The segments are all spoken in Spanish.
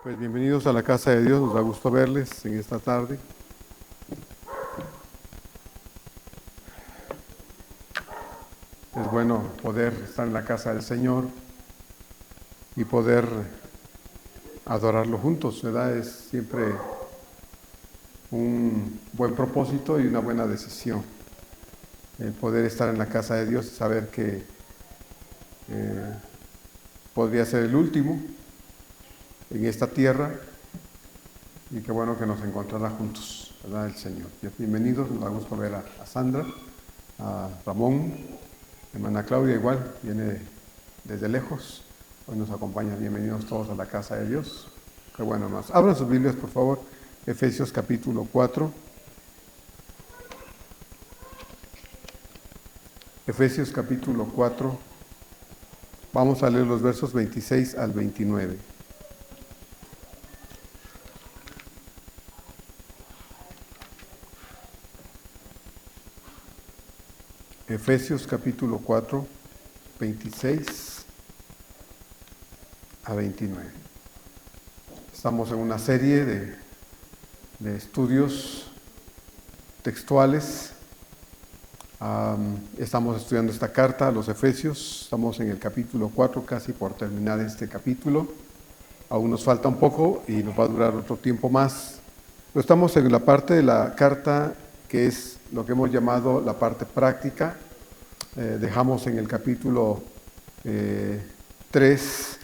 Pues bienvenidos a la casa de Dios, nos da gusto verles en esta tarde. Es bueno poder estar en la casa del Señor y poder adorarlo juntos, ¿verdad? Es siempre un buen propósito y una buena decisión. El poder estar en la casa de Dios y saber que podría ser el último en esta tierra y qué bueno que nos encontrará juntos, ¿verdad? El Señor. Bienvenidos, nos da gusto ver a Sandra, a Ramón, hermana Claudia igual, viene desde lejos, hoy nos acompaña. Bienvenidos todos a la casa de Dios. Qué bueno, hermanos. Abran sus Biblias, por favor, Efesios capítulo 4. Efesios capítulo 4, vamos a leer los versos 26 al 29. Efesios capítulo 4, 26 a 29. Estamos en una serie de estudios textuales. Estamos estudiando esta carta a los Efesios. Estamos en el capítulo 4, casi por terminar este capítulo. Aún nos falta un poco y nos va a durar otro tiempo más. Pero estamos en la parte de la carta que es lo que hemos llamado la parte práctica. Dejamos en el capítulo 3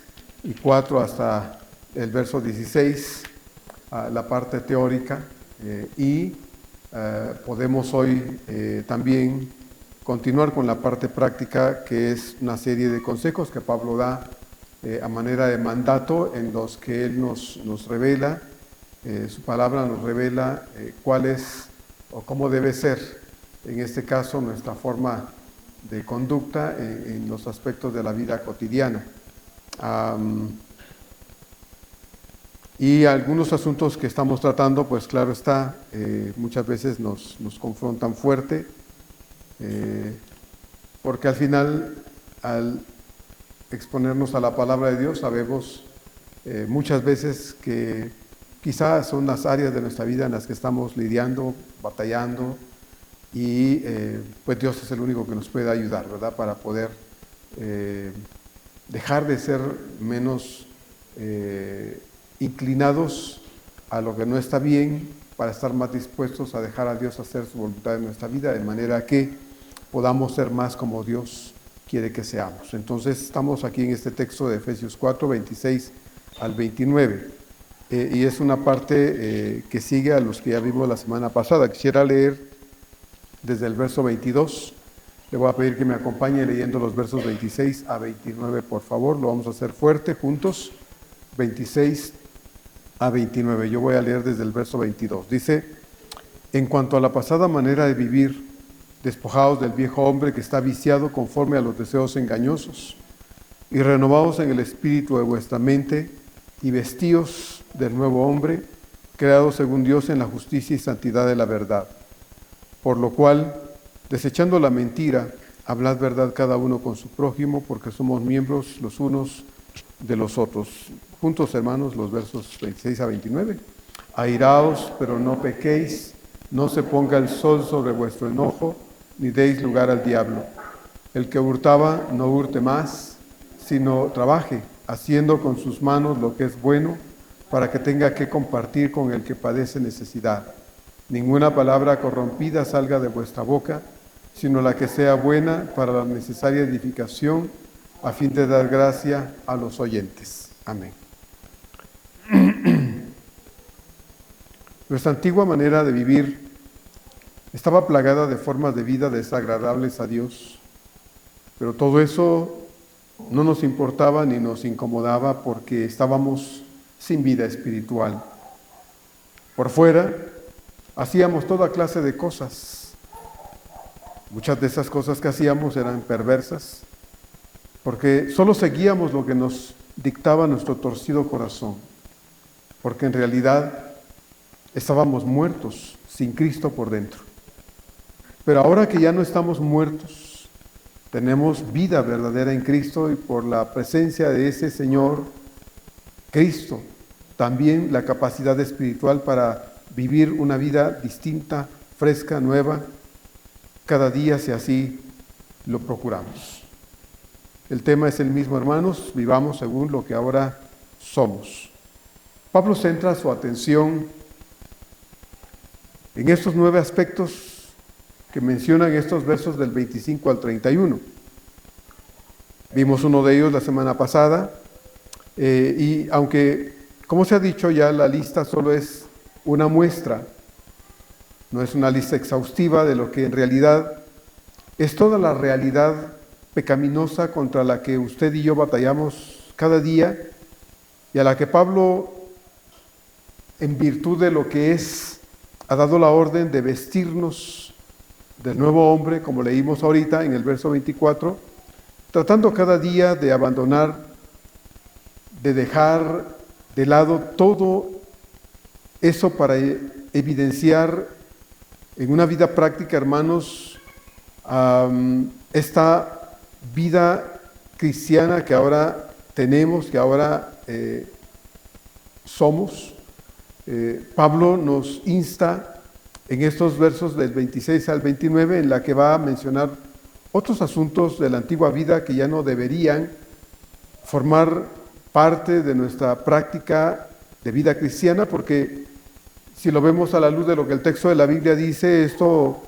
y 4 hasta el verso 16 la parte teórica y podemos hoy también continuar con la parte práctica, que es una serie de consejos que Pablo da a manera de mandato, en los que él nos revela, su palabra nos revela cuál es o cómo debe ser, en este caso, nuestra forma de conducta en los aspectos de la vida cotidiana. Y algunos asuntos que estamos tratando, pues claro está, muchas veces nos confrontan fuerte, porque al final, al exponernos a la palabra de Dios, sabemos muchas veces que quizás son las áreas de nuestra vida en las que estamos lidiando, batallando, y pues Dios es el único que nos puede ayudar, ¿verdad? Para poder dejar de ser menos inclinados a lo que no está bien, para estar más dispuestos a dejar a Dios hacer su voluntad en nuestra vida, de manera que podamos ser más como Dios quiere que seamos. Entonces estamos aquí en este texto de Efesios 4, 26 al 29, y es una parte que sigue a los que ya vimos la semana pasada. Quisiera leer desde el verso 22, le voy a pedir que me acompañe leyendo los versos 26 a 29, por favor. Lo vamos a hacer fuerte, juntos, 26 a 29. Yo voy a leer desde el verso 22. Dice: en cuanto a la pasada manera de vivir, despojaos del viejo hombre que está viciado conforme a los deseos engañosos, y renovaos en el espíritu de vuestra mente, y vestíos del nuevo hombre, creado según Dios en la justicia y santidad de la verdad. Por lo cual, desechando la mentira, hablad verdad cada uno con su prójimo, porque somos miembros los unos de los otros. Juntos, hermanos, los versos 26 a 29. Airaos, pero no pequéis, no se ponga el sol sobre vuestro enojo, ni deis lugar al diablo. El que hurtaba, no hurte más, sino trabaje, haciendo con sus manos lo que es bueno, para que tenga que compartir con el que padece necesidad. Ninguna palabra corrompida salga de vuestra boca, sino la que sea buena para la necesaria edificación, a fin de dar gracia a los oyentes. Amén. Nuestra antigua manera de vivir estaba plagada de formas de vida desagradables a Dios, pero todo eso no nos importaba ni nos incomodaba, porque estábamos sin vida espiritual. Por fuera, hacíamos toda clase de cosas. Muchas de esas cosas que hacíamos eran perversas, porque solo seguíamos lo que nos dictaba nuestro torcido corazón, porque en realidad estábamos muertos sin Cristo por dentro. Pero ahora que ya no estamos muertos, tenemos vida verdadera en Cristo, y por la presencia de ese Señor, Cristo, también la capacidad espiritual para vivir una vida distinta, fresca, nueva, cada día si así lo procuramos. El tema es el mismo, hermanos, vivamos según lo que ahora somos. Pablo centra su atención en estos 9 aspectos que mencionan estos versos del 25 al 31. Vimos uno de ellos la semana pasada, y aunque, como se ha dicho ya, la lista solo es una muestra, no es una lista exhaustiva de lo que en realidad es toda la realidad pecaminosa contra la que usted y yo batallamos cada día y a la que Pablo, en virtud de lo que es, ha dado la orden de vestirnos del nuevo hombre, como leímos ahorita en el verso 24, tratando cada día de abandonar, de dejar de lado todo eso para evidenciar en una vida práctica, hermanos, esta vida cristiana que ahora tenemos, que ahora somos. Pablo nos insta en estos versos del 26 al 29, en la que va a mencionar otros asuntos de la antigua vida que ya no deberían formar parte de nuestra práctica de vida cristiana, porque si lo vemos a la luz de lo que el texto de la Biblia dice, esto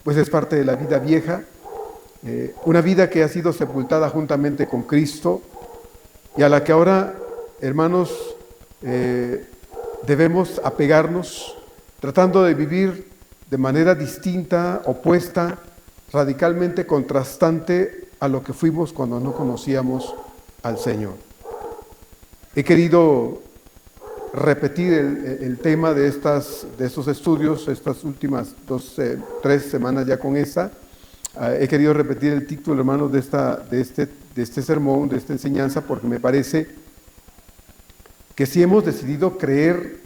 pues es parte de la vida vieja, una vida que ha sido sepultada juntamente con Cristo y a la que ahora, hermanos, debemos apegarnos, tratando de vivir de manera distinta, opuesta, radicalmente contrastante a lo que fuimos cuando no conocíamos al Señor. He querido repetir el tema de estos estudios, estas últimas 3 semanas ya con esta. He querido repetir el título, hermanos, de este sermón, de esta enseñanza, porque me parece que si hemos decidido creer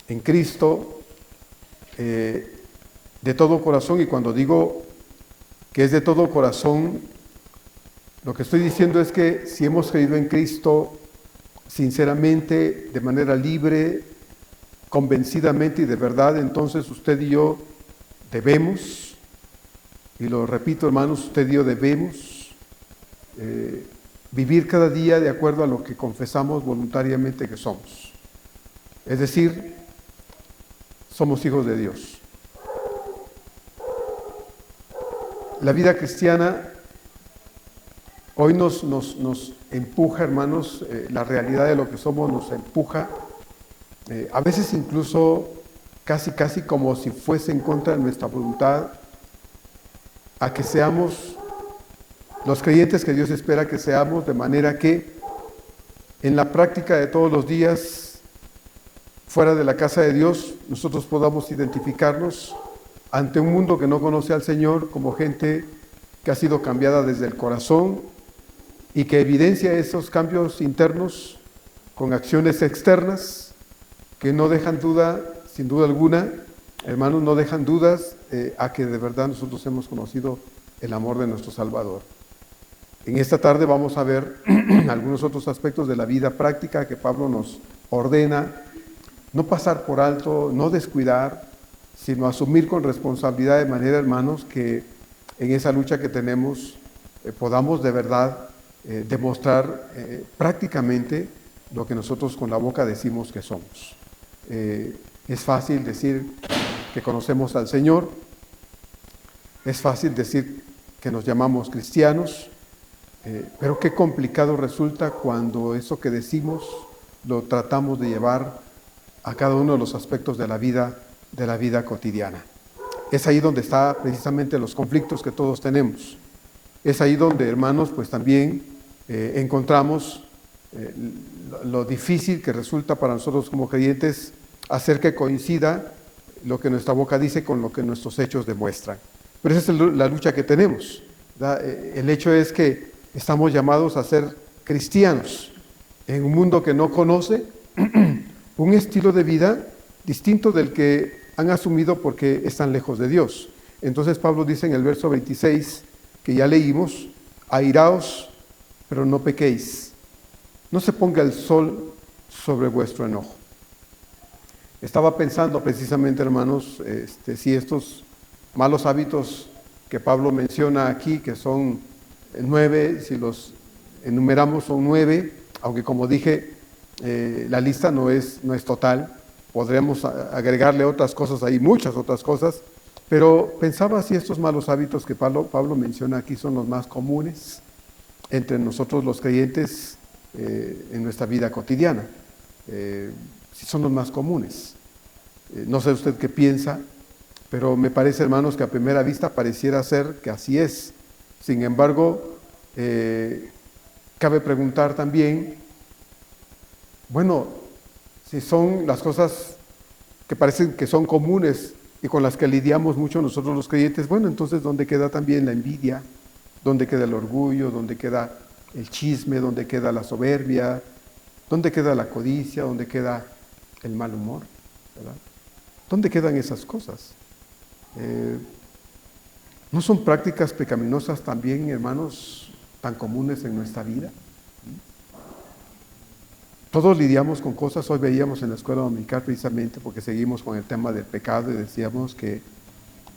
en Cristo de todo corazón, y cuando digo que es de todo corazón, lo que estoy diciendo es que si hemos creído en Cristo sinceramente, de manera libre, convencidamente y de verdad, entonces usted y yo debemos, y lo repito, hermanos, usted y yo debemos vivir cada día de acuerdo a lo que confesamos voluntariamente que somos. Es decir, somos hijos de Dios. La vida cristiana hoy nos empuja, hermanos, la realidad de lo que somos nos empuja, a veces incluso casi como si fuese en contra de nuestra voluntad, a que seamos los creyentes que Dios espera que seamos, de manera que en la práctica de todos los días, fuera de la casa de Dios, nosotros podamos identificarnos ante un mundo que no conoce al Señor como gente que ha sido cambiada desde el corazón y que evidencia esos cambios internos con acciones externas que no dejan duda, sin duda alguna, hermanos, no dejan dudas a que de verdad nosotros hemos conocido el amor de nuestro Salvador. En esta tarde vamos a ver algunos otros aspectos de la vida práctica que Pablo nos ordena, no pasar por alto, no descuidar, sino asumir con responsabilidad de manera, hermanos, que en esa lucha que tenemos podamos de verdad demostrar prácticamente lo que nosotros con la boca decimos que somos. Es fácil decir que conocemos al Señor, es fácil decir que nos llamamos cristianos, pero qué complicado resulta cuando eso que decimos lo tratamos de llevar a cada uno de los aspectos de la vida cotidiana. Es ahí donde están precisamente los conflictos que todos tenemos. Es ahí donde, hermanos, pues también encontramos lo difícil que resulta para nosotros como creyentes hacer que coincida lo que nuestra boca dice con lo que nuestros hechos demuestran. Pero esa es la lucha que tenemos, ¿verdad? El hecho es que estamos llamados a ser cristianos en un mundo que no conoce un estilo de vida distinto del que han asumido porque están lejos de Dios. Entonces Pablo dice en el verso 26, que ya leímos, airaos, pero no pequéis. No se ponga el sol sobre vuestro enojo. Estaba pensando precisamente, hermanos, si estos malos hábitos que Pablo menciona aquí, que son 9, si los enumeramos son 9, aunque como dije, la lista no es total, podríamos agregarle otras cosas ahí, muchas otras cosas, pero pensaba si estos malos hábitos que Pablo menciona aquí son los más comunes entre nosotros los creyentes en nuestra vida cotidiana, si son los más comunes. No sé usted qué piensa, pero me parece, hermanos, que a primera vista pareciera ser que así es. Sin embargo, cabe preguntar también, bueno, si son las cosas que parecen que son comunes y con las que lidiamos mucho nosotros los creyentes, bueno, entonces ¿dónde queda también la envidia? ¿Dónde queda el orgullo? ¿Dónde queda el chisme? ¿Dónde queda la soberbia? ¿Dónde queda la codicia? ¿Dónde queda el mal humor? ¿Verdad? ¿Dónde quedan esas cosas? ¿No son prácticas pecaminosas también, hermanos, tan comunes en nuestra vida? Todos lidiamos con cosas. Hoy veíamos en la escuela dominical precisamente porque seguimos con el tema del pecado y decíamos que,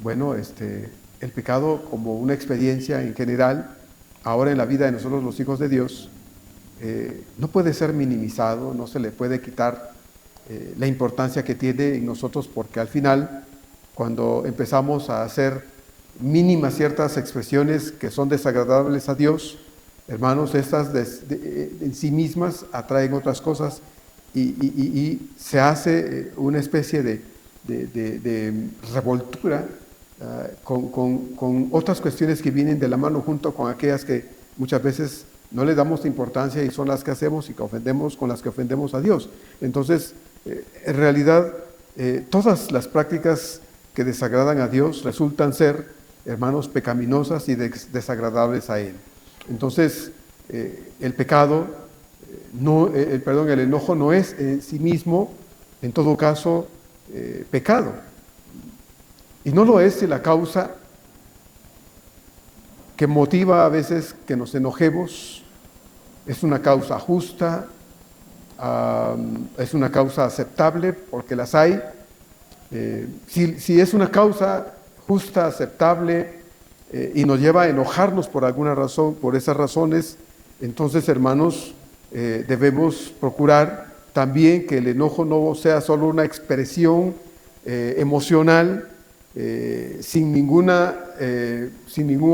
bueno, el pecado como una experiencia en general, ahora en la vida de nosotros los hijos de Dios, no puede ser minimizado, no se le puede quitar la importancia que tiene en nosotros, porque al final, cuando empezamos a hacer mínimas ciertas expresiones que son desagradables a Dios, hermanos, estas en sí mismas atraen otras cosas y se hace una especie de revoltura con otras cuestiones que vienen de la mano junto con aquellas que muchas veces no le damos importancia y son las que hacemos y que ofendemos, con las que ofendemos a Dios. Entonces, en realidad, todas las prácticas que desagradan a Dios resultan ser, hermanos, pecaminosas y desagradables a Él. Entonces, el pecado, el enojo no es en sí mismo, en todo caso, pecado. Y no lo es si la causa que motiva a veces que nos enojemos es una causa justa, es una causa aceptable, porque las hay. Si es una causa justa, aceptable, y nos lleva a enojarnos por alguna razón, por esas razones, entonces, hermanos, debemos procurar también que el enojo no sea solo una expresión emocional, sin ningún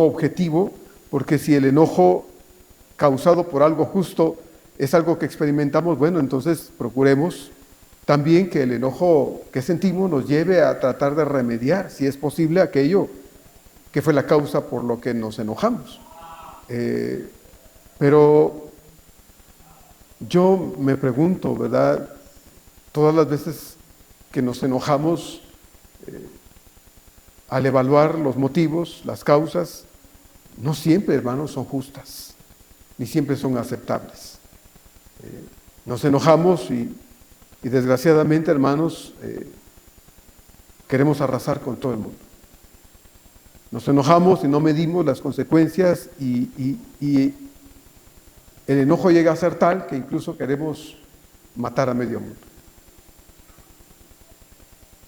objetivo, porque si el enojo causado por algo justo es algo que experimentamos, bueno, entonces procuremos también que el enojo que sentimos nos lleve a tratar de remediar, si es posible, aquello que fue la causa por lo que nos enojamos. Pero yo me pregunto, ¿verdad? Todas las veces que nos enojamos, al evaluar los motivos, las causas, no siempre, hermanos, son justas, ni siempre son aceptables. Nos enojamos y desgraciadamente, hermanos, queremos arrasar con todo el mundo. Nos enojamos y no medimos las consecuencias y el enojo llega a ser tal que incluso queremos matar a medio mundo.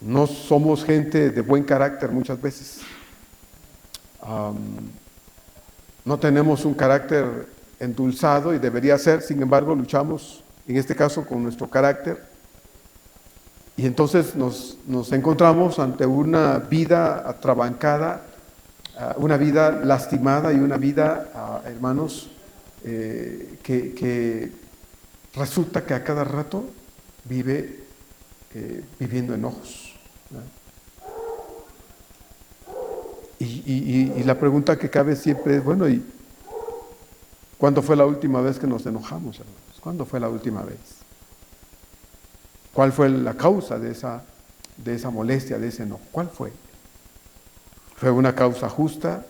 No somos gente de buen carácter muchas veces. No tenemos un carácter endulzado y debería ser, sin embargo, luchamos en este caso con nuestro carácter. Y entonces nos encontramos ante una vida atrabancada, una vida lastimada y una vida, hermanos, que resulta que a cada rato vive viviendo enojos. Y la pregunta que cabe siempre es, bueno, ¿y cuándo fue la última vez que nos enojamos, hermanos? ¿Cuándo fue la última vez? ¿Cuál fue la causa de esa molestia, de ese enojo? ¿Cuál fue? ¿Fue una causa justa?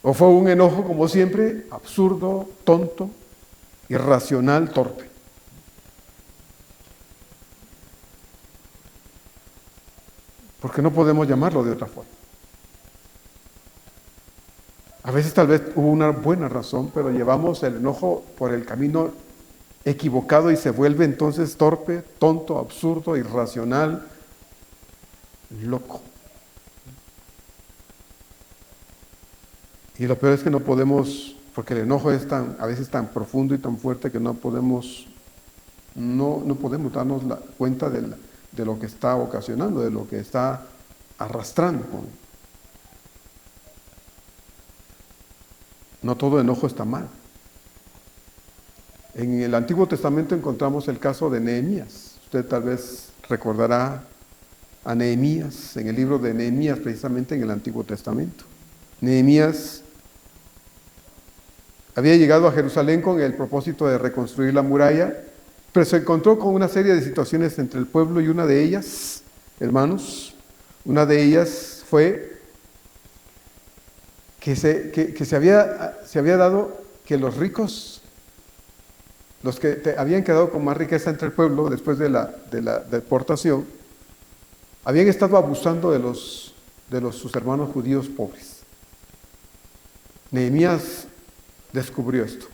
¿O fue un enojo, como siempre, absurdo, tonto, irracional, torpe? Porque no podemos llamarlo de otra forma. A veces tal vez hubo una buena razón, pero llevamos el enojo por el camino equivocado y se vuelve entonces torpe, tonto, absurdo, irracional, loco. Y lo peor es que no podemos, porque el enojo es a veces tan profundo y tan fuerte que no podemos darnos cuenta de lo que está ocasionando, de lo que está arrastrando. No todo enojo está mal. En el Antiguo Testamento encontramos el caso de Nehemías. Usted tal vez recordará a Nehemías, en el libro de Nehemías, precisamente en el Antiguo Testamento. Nehemías había llegado a Jerusalén con el propósito de reconstruir la muralla, pero se encontró con una serie de situaciones entre el pueblo y una de ellas, hermanos, una de ellas fue que se había dado que los ricos, los que habían quedado con más riqueza entre el pueblo después de la deportación, habían estado abusando de sus hermanos judíos pobres. Nehemías descubrió esto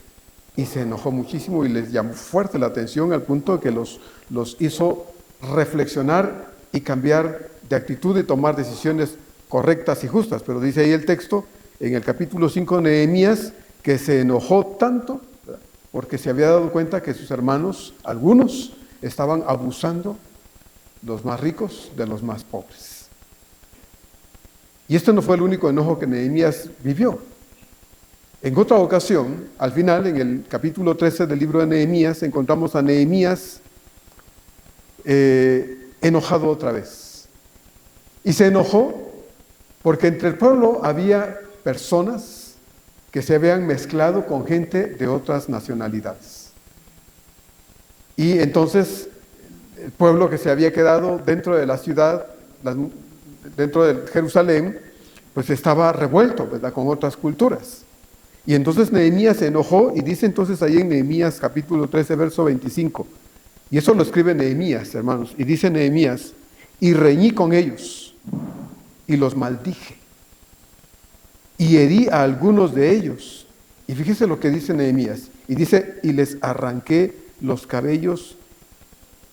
y se enojó muchísimo y les llamó fuerte la atención al punto de que los hizo reflexionar y cambiar de actitud y tomar decisiones correctas y justas. Pero dice ahí el texto, en el capítulo 5 de Nehemías, que se enojó tanto porque se había dado cuenta que sus hermanos, algunos, estaban abusando, los más ricos, de los más pobres. Y esto no fue el único enojo que Nehemías vivió. En otra ocasión, al final, en el capítulo 13 del libro de Nehemías, encontramos a Nehemías enojado otra vez. Y se enojó porque entre el pueblo había personas que se habían mezclado con gente de otras nacionalidades. Y entonces el pueblo que se había quedado dentro de la ciudad, dentro de Jerusalén, pues estaba revuelto, ¿verdad?, con otras culturas. Y entonces Nehemías se enojó y dice entonces ahí en Nehemías capítulo 13, verso 25, y eso lo escribe Nehemías, hermanos, y dice Nehemías, y reñí con ellos y los maldije y herí a algunos de ellos. Y fíjese lo que dice Nehemías, y dice, y les arranqué los cabellos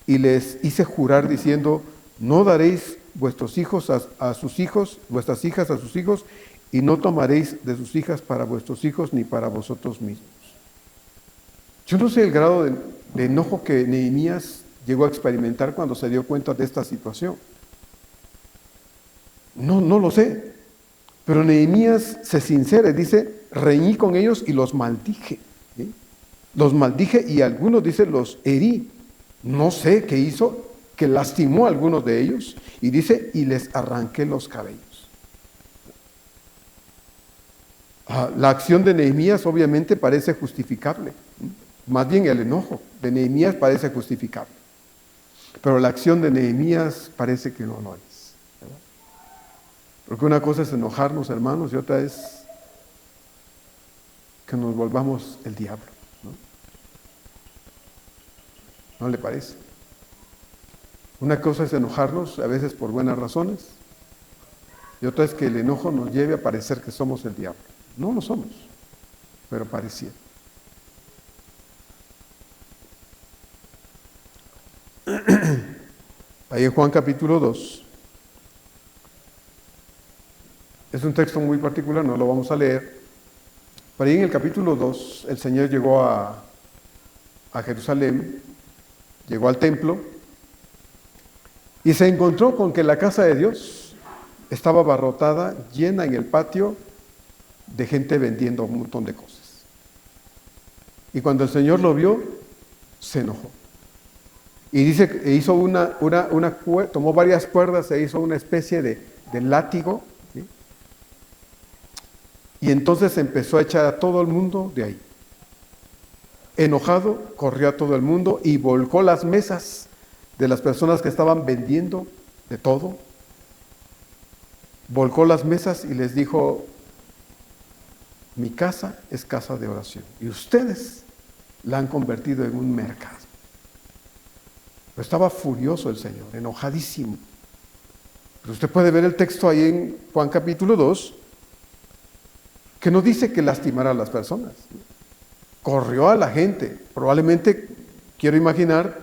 y les hice jurar diciendo, no daréis vuestros hijos a sus hijos, vuestras hijas a sus hijos, y no tomaréis de sus hijas para vuestros hijos ni para vosotros mismos. Yo no sé el grado de enojo que Nehemías llegó a experimentar cuando se dio cuenta de esta situación. No lo sé. Pero Nehemías se sincera y dice, reñí con ellos y los maldije. ¿Sí? Los maldije y algunos, dice, los herí. No sé qué hizo, que lastimó a algunos de ellos. Y dice, y les arranqué los cabellos. La acción de Nehemías obviamente parece justificable. Más bien el enojo de Nehemías parece justificable. Pero la acción de Nehemías parece que no lo es. ¿Verdad? Porque una cosa es enojarnos, hermanos, y otra es que nos volvamos el diablo. ¿No le parece? Una cosa es enojarnos, a veces por buenas razones, y otra es que el enojo nos lleve a parecer que somos el diablo. No lo somos, pero pareciera. Ahí en Juan capítulo 2, es un texto muy particular, no lo vamos a leer, pero ahí en el capítulo 2 el Señor llegó a Jerusalén, llegó al templo y se encontró con que la casa de Dios estaba abarrotada, llena en el patio de gente vendiendo un montón de cosas. Y cuando el Señor lo vio, se enojó. Y dice que hizo tomó varias cuerdas e hizo una especie de látigo, ¿sí? Y entonces empezó a echar a todo el mundo de ahí. Enojado, corrió a todo el mundo y volcó las mesas de las personas que estaban vendiendo de todo. Volcó las mesas y les dijo, mi casa es casa de oración y ustedes la han convertido en un mercado. Pero estaba furioso el Señor, enojadísimo. Pero usted puede ver el texto ahí en Juan capítulo 2, que no dice que lastimara a las personas. Corrió a la gente, probablemente quiero imaginar,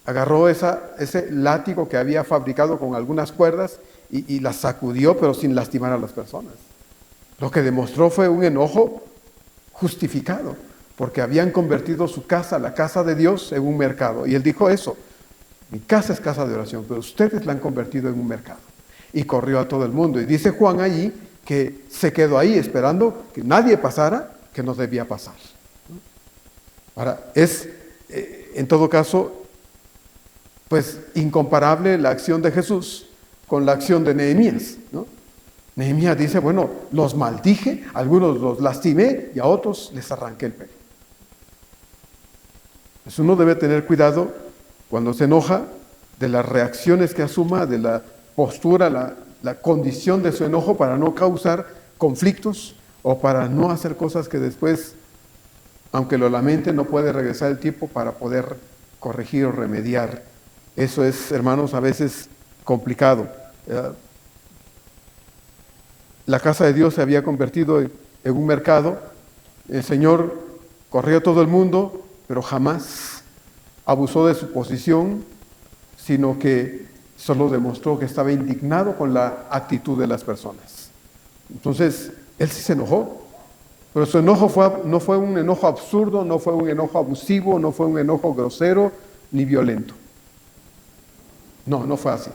agarró ese látigo que había fabricado con algunas cuerdas y la sacudió, pero sin lastimar a las personas. Lo que demostró fue un enojo justificado, porque habían convertido su casa, la casa de Dios, en un mercado. Y él dijo eso: mi casa es casa de oración, pero ustedes la han convertido en un mercado. Y corrió a todo el mundo. Y dice Juan allí que se quedó ahí esperando que nadie pasara, que no debía pasar. Ahora, es en todo caso, pues incomparable la acción de Jesús con la acción de Nehemías, ¿no? Nehemías dice, bueno, los maldije, a algunos los lastimé y a otros les arranqué el pelo. Pues uno debe tener cuidado cuando se enoja de las reacciones que asuma, de la postura, la condición de su enojo, para no causar conflictos o para no hacer cosas que después, aunque lo lamente, no puede regresar el tiempo para poder corregir o remediar. Eso es, hermanos, a veces complicado. La casa de Dios se había convertido en un mercado. El Señor corrió a todo el mundo, pero jamás abusó de su posición, sino que solo demostró que estaba indignado con la actitud de las personas. Entonces, él sí se enojó, pero su enojo no fue un enojo absurdo, no fue un enojo abusivo, no fue un enojo grosero ni violento. No fue así.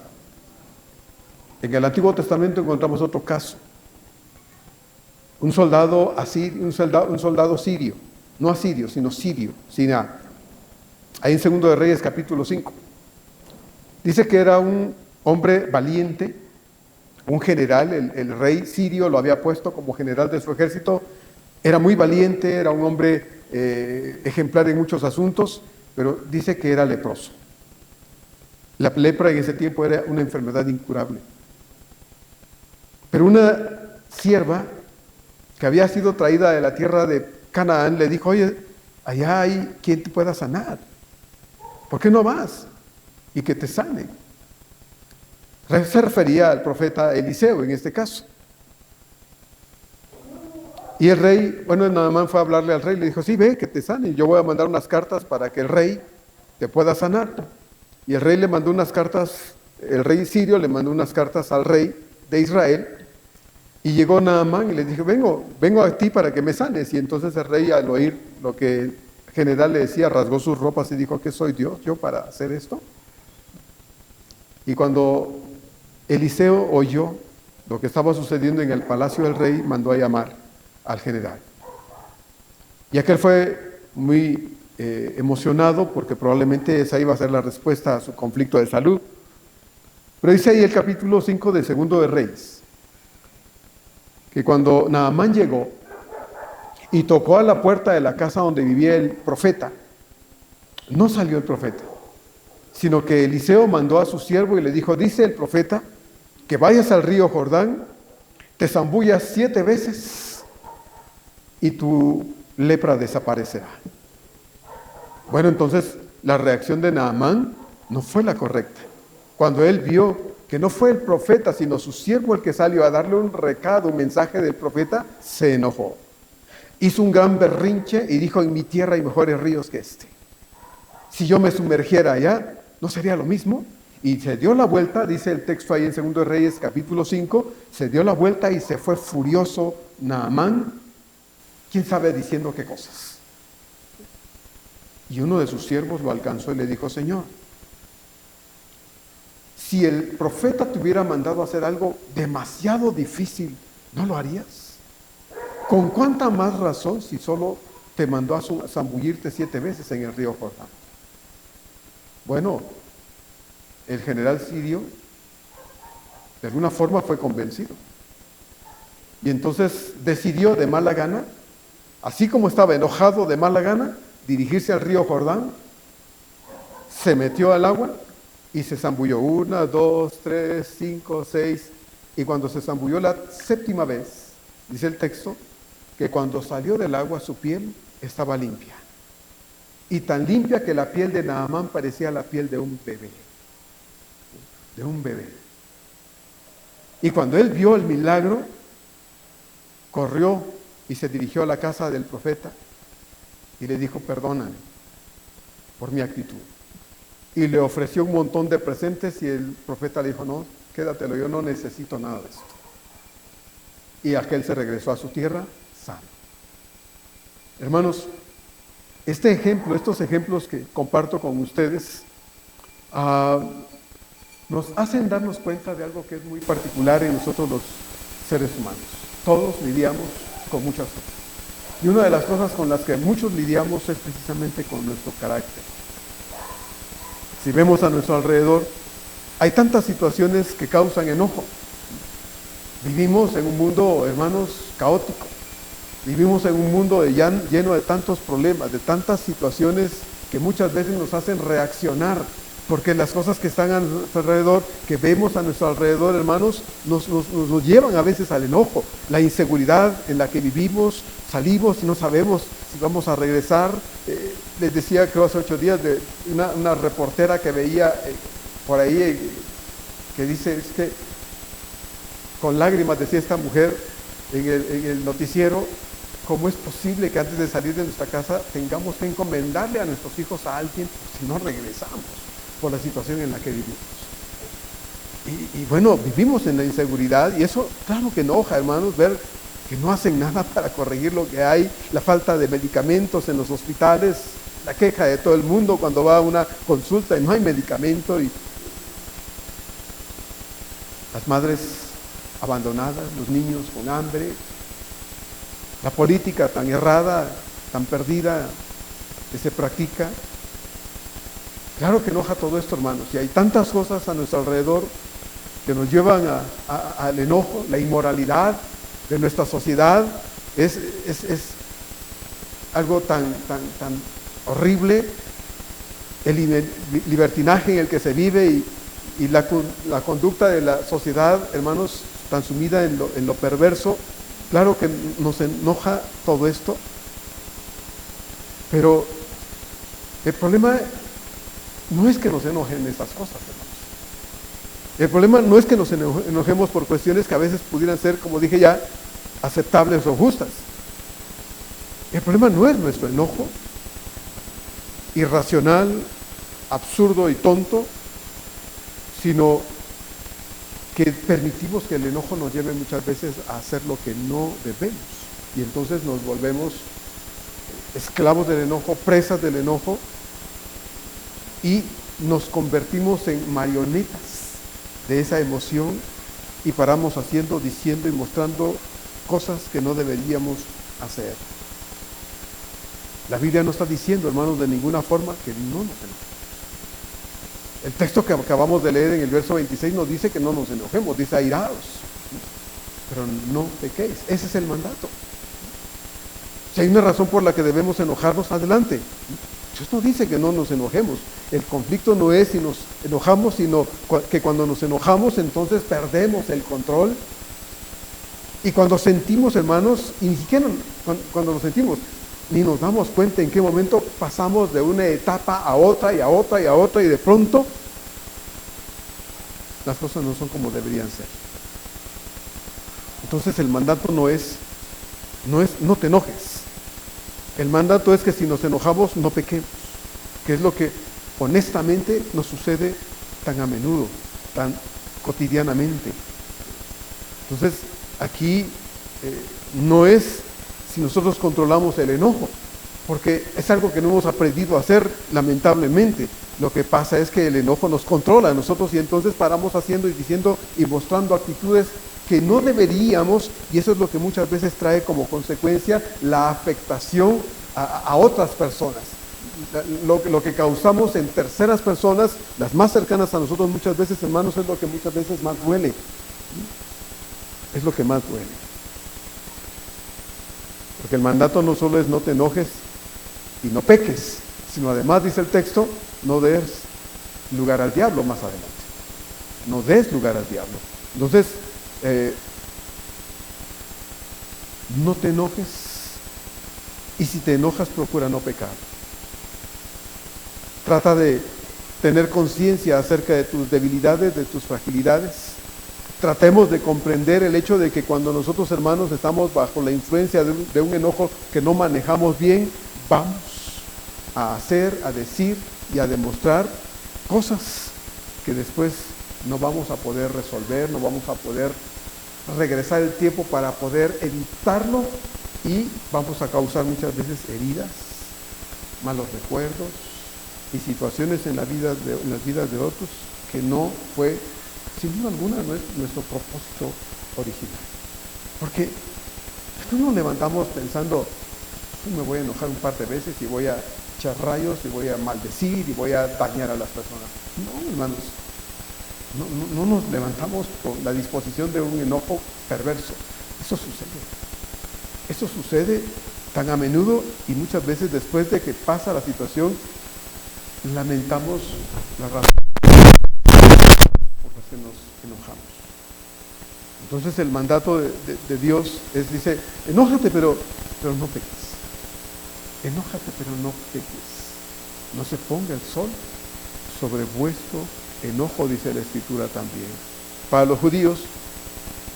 En el Antiguo Testamento encontramos otro caso. Un soldado sirio, no asirio, sino sirio, sin A. Ahí en 2 de Reyes, capítulo 5. Dice que era un hombre valiente, un general, el rey sirio lo había puesto como general de su ejército. Era muy valiente, era un hombre ejemplar en muchos asuntos, pero dice que era leproso. La lepra en ese tiempo era una enfermedad incurable. Pero una sierva que había sido traída de la tierra de Canaán le dijo, oye, allá hay quien te pueda sanar. ¿Por qué no vas? Y que te sane. Se refería al profeta Eliseo en este caso. Y el rey, Naamán fue a hablarle al rey, le dijo, sí, ve, que te sane. Yo voy a mandar unas cartas para que el rey te pueda sanar. Y el rey le mandó unas cartas, el rey sirio le mandó unas cartas al rey de Israel. Y llegó Naamán y le dijo, vengo a ti para que me sanes. Y entonces el rey, al oír lo que el general le decía, rasgó sus ropas y dijo, ¿qué soy Dios yo para hacer esto? Y cuando Eliseo oyó lo que estaba sucediendo en el palacio del rey, mandó a llamar al general. Y aquel fue muy emocionado, porque probablemente esa iba a ser la respuesta a su conflicto de salud. Pero dice ahí el capítulo 5 de 2 de Reyes, que cuando Naamán llegó y tocó a la puerta de la casa donde vivía el profeta, no salió el profeta, sino que Eliseo mandó a su siervo y le dijo, dice el profeta, que vayas al río Jordán, te zambullas 7 veces y tu lepra desaparecerá. Bueno, entonces la reacción de Naamán no fue la correcta. Cuando él vio que no fue el profeta, sino su siervo el que salió a darle un recado, un mensaje del profeta, se enojó. Hizo un gran berrinche y dijo, en mi tierra hay mejores ríos que este. Si yo me sumergiera allá, ¿no sería lo mismo? Y se dio la vuelta, dice el texto ahí en 2 de Reyes, capítulo 5, se dio la vuelta y se fue furioso Naamán, quién sabe diciendo qué cosas. Y uno de sus siervos lo alcanzó y le dijo, Señor, si el profeta te hubiera mandado a hacer algo demasiado difícil, ¿no lo harías? ¿Con cuánta más razón si solo te mandó a zambullirte 7 veces en el río Jordán? Bueno, el general sirio de alguna forma fue convencido. Y entonces decidió de mala gana, así como estaba enojado de mala gana, dirigirse al río Jordán, se metió al agua y se zambulló 1, 2, 3, 5, 6, y cuando se zambulló la 7ª vez, dice el texto, que cuando salió del agua su piel estaba limpia, y tan limpia que la piel de Naamán parecía la piel de un bebé, Y cuando él vio el milagro, corrió y se dirigió a la casa del profeta y le dijo, perdóname, por mi actitud. Y le ofreció un montón de presentes y el profeta le dijo, no, quédatelo, yo no necesito nada de esto. Y aquel se regresó a su tierra sano. Hermanos, estos ejemplos que comparto con ustedes, nos hacen darnos cuenta de algo que es muy particular en nosotros los seres humanos. Todos lidiamos con muchas cosas. Y una de las cosas con las que muchos lidiamos es precisamente con nuestro carácter. Si vemos a nuestro alrededor, hay tantas situaciones que causan enojo. Vivimos en un mundo, hermanos, caótico. Vivimos en un mundo lleno de tantos problemas, de tantas situaciones que muchas veces nos hacen reaccionar, porque las cosas que están a nuestro alrededor, que vemos a nuestro alrededor, hermanos, nos llevan a veces al enojo. La inseguridad en la que vivimos, salimos y no sabemos si vamos a regresar. Les decía, creo hace 8 días, de una reportera que veía por ahí, que dice, es que con lágrimas decía esta mujer en el noticiero, ¿cómo es posible que antes de salir de nuestra casa tengamos que encomendarle a nuestros hijos a alguien si no regresamos por la situación en la que vivimos? Y bueno, vivimos en la inseguridad y eso, claro que enoja, hermanos, ver que no hacen nada para corregir lo que hay, la falta de medicamentos en los hospitales, la queja de todo el mundo cuando va a una consulta y no hay medicamento, y las madres abandonadas, los niños con hambre, la política tan errada, tan perdida que se practica. Claro que enoja todo esto, hermanos, y hay tantas cosas a nuestro alrededor que nos llevan al enojo. La inmoralidad de nuestra sociedad es algo tan horrible, el libertinaje en el que se vive y la conducta de la sociedad, hermanos, tan sumida en lo perverso. Claro que nos enoja todo esto, pero el problema no es que nos enojen estas cosas, hermanos. El problema no es que nos enojemos por cuestiones que a veces pudieran ser, como dije ya, aceptables o justas. El problema no es nuestro enojo irracional, absurdo y tonto, sino que permitimos que el enojo nos lleve muchas veces a hacer lo que no debemos. Y entonces nos volvemos esclavos del enojo, presas del enojo, y nos convertimos en marionetas de esa emoción y paramos haciendo, diciendo y mostrando cosas que no deberíamos hacer. La Biblia no está diciendo, hermanos, de ninguna forma que no nos enojemos. El texto que acabamos de leer en el verso 26 nos dice que no nos enojemos, dice airaos, pero no pequéis. Ese es el mandato. Si hay una razón por la que debemos enojarnos, adelante. Dios no dice que no nos enojemos. El conflicto no es si nos enojamos, sino que cuando nos enojamos entonces perdemos el control. Y cuando sentimos, hermanos, y ni siquiera cuando nos sentimos, ni nos damos cuenta en qué momento pasamos de una etapa a otra y a otra y a otra, y de pronto las cosas no son como deberían ser. Entonces el mandato no es no te enojes. El mandato es que si nos enojamos no pequemos, que es lo que honestamente nos sucede tan a menudo, tan cotidianamente. Entonces aquí no es si nosotros controlamos el enojo, porque es algo que no hemos aprendido a hacer, lamentablemente. Lo que pasa es que el enojo nos controla a nosotros y entonces paramos haciendo y diciendo y mostrando actitudes que no deberíamos, y eso es lo que muchas veces trae como consecuencia la afectación a otras personas. Lo que causamos en terceras personas, las más cercanas a nosotros muchas veces, hermanos, es lo que muchas veces más duele. Es lo que más duele. Porque el mandato no solo es no te enojes y no peques, sino además, dice el texto, no des lugar al diablo más adelante. No des lugar al diablo. Entonces, no te enojes, y si te enojas, procura no pecar. Trata de tener conciencia acerca de tus debilidades, de tus fragilidades. Tratemos de comprender el hecho de que cuando nosotros, hermanos, estamos bajo la influencia de un enojo que no manejamos bien, vamos a hacer, a decir y a demostrar cosas que después no vamos a poder resolver, no vamos a poder regresar el tiempo para poder evitarlo, y vamos a causar muchas veces heridas, malos recuerdos y situaciones en las vidas de otros que no fue, sin duda alguna, no es nuestro propósito original. Porque no nos levantamos pensando, me voy a enojar un par de veces y voy a echar rayos y voy a maldecir y voy a dañar a las personas. No, hermanos, no nos levantamos con la disposición de un enojo perverso. Eso sucede tan a menudo, y muchas veces después de que pasa la situación, lamentamos la razón por la que nos enojamos. Entonces el mandato de Dios dice, enójate pero no peques. Enójate pero no peques. No se ponga el sol sobre vuestro enojo, dice la Escritura también. Para los judíos,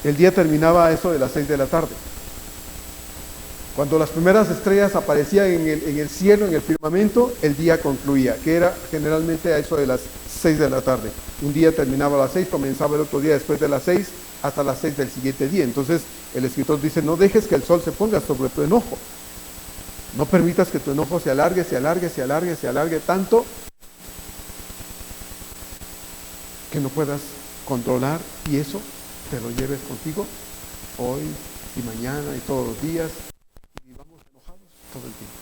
el día terminaba a eso de las 6 de la tarde. Cuando las primeras estrellas aparecían en el cielo, en el firmamento, el día concluía, que era generalmente a eso de las 6 de la tarde. Un día terminaba a las 6, comenzaba el otro día después de las 6, hasta las 6 del siguiente día. Entonces el escritor dice, no dejes que el sol se ponga sobre tu enojo. No permitas que tu enojo se alargue tanto que no puedas controlar, y eso te lo lleves contigo hoy y mañana y todos los días, y vamos enojados todo el tiempo.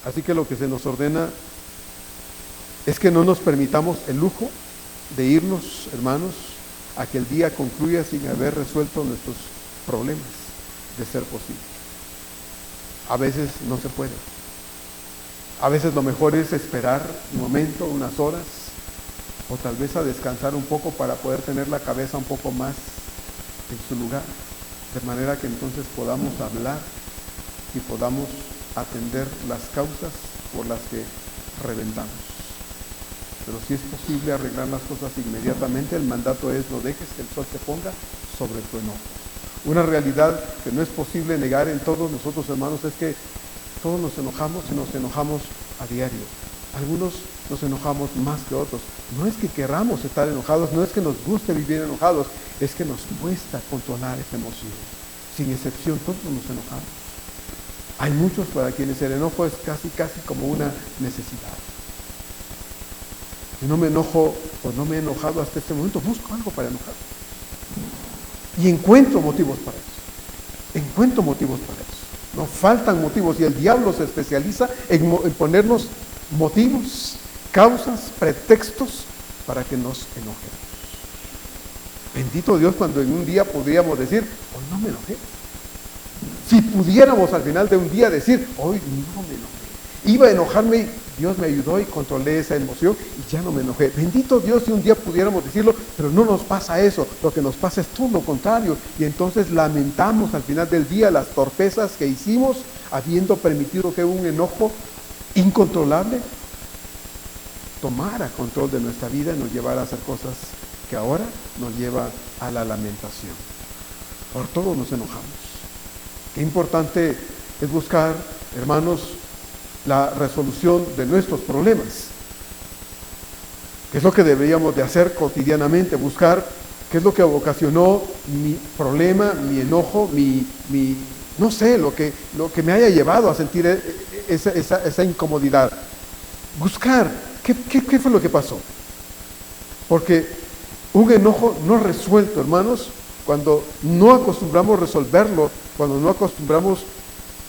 Así que lo que se nos ordena es que no nos permitamos el lujo de irnos, hermanos, a que el día concluya sin haber resuelto nuestros problemas, de ser posible. A veces no se puede. A veces lo mejor es esperar un momento, unas horas, o tal vez a descansar un poco para poder tener la cabeza un poco más en su lugar, de manera que entonces podamos hablar y podamos atender las causas por las que reventamos. Pero si es posible arreglar las cosas inmediatamente, el mandato es: no dejes que el sol se ponga sobre tu enojo. Una realidad que no es posible negar en todos nosotros, hermanos, es que todos nos enojamos y nos enojamos a diario. Algunos nos enojamos más que otros. No es que queramos estar enojados, no es que nos guste vivir enojados, es que nos cuesta controlar esa emoción. Sin excepción, todos nos enojamos. Hay muchos para quienes el enojo es casi como una necesidad. Si no me enojo o no me he enojado hasta este momento, busco algo para enojar. Y encuentro motivos para eso. No faltan motivos, y el diablo se especializa en ponernos motivos, causas, pretextos para que nos enojemos. Bendito Dios cuando en un día podríamos decir: hoy no me enojé. Si pudiéramos al final de un día decir: hoy no me enojé. Iba a enojarme, Dios me ayudó y controlé esa emoción y ya no me enojé. Bendito Dios si un día pudiéramos decirlo, pero no nos pasa eso. Lo que nos pasa es todo lo contrario. Y entonces lamentamos al final del día las torpezas que hicimos, habiendo permitido que un enojo incontrolable tomara control de nuestra vida y nos llevara a hacer cosas que ahora nos lleva a la lamentación. Por todo nos enojamos. Qué importante es buscar, hermanos, la resolución de nuestros problemas. ¿Qué es lo que deberíamos de hacer cotidianamente? Buscar qué es lo que ocasionó mi problema, mi enojo, no sé, lo que me haya llevado a sentir esa incomodidad. Buscar qué fue lo que pasó. Porque un enojo no resuelto, hermanos, cuando no acostumbramos resolverlo, cuando no acostumbramos,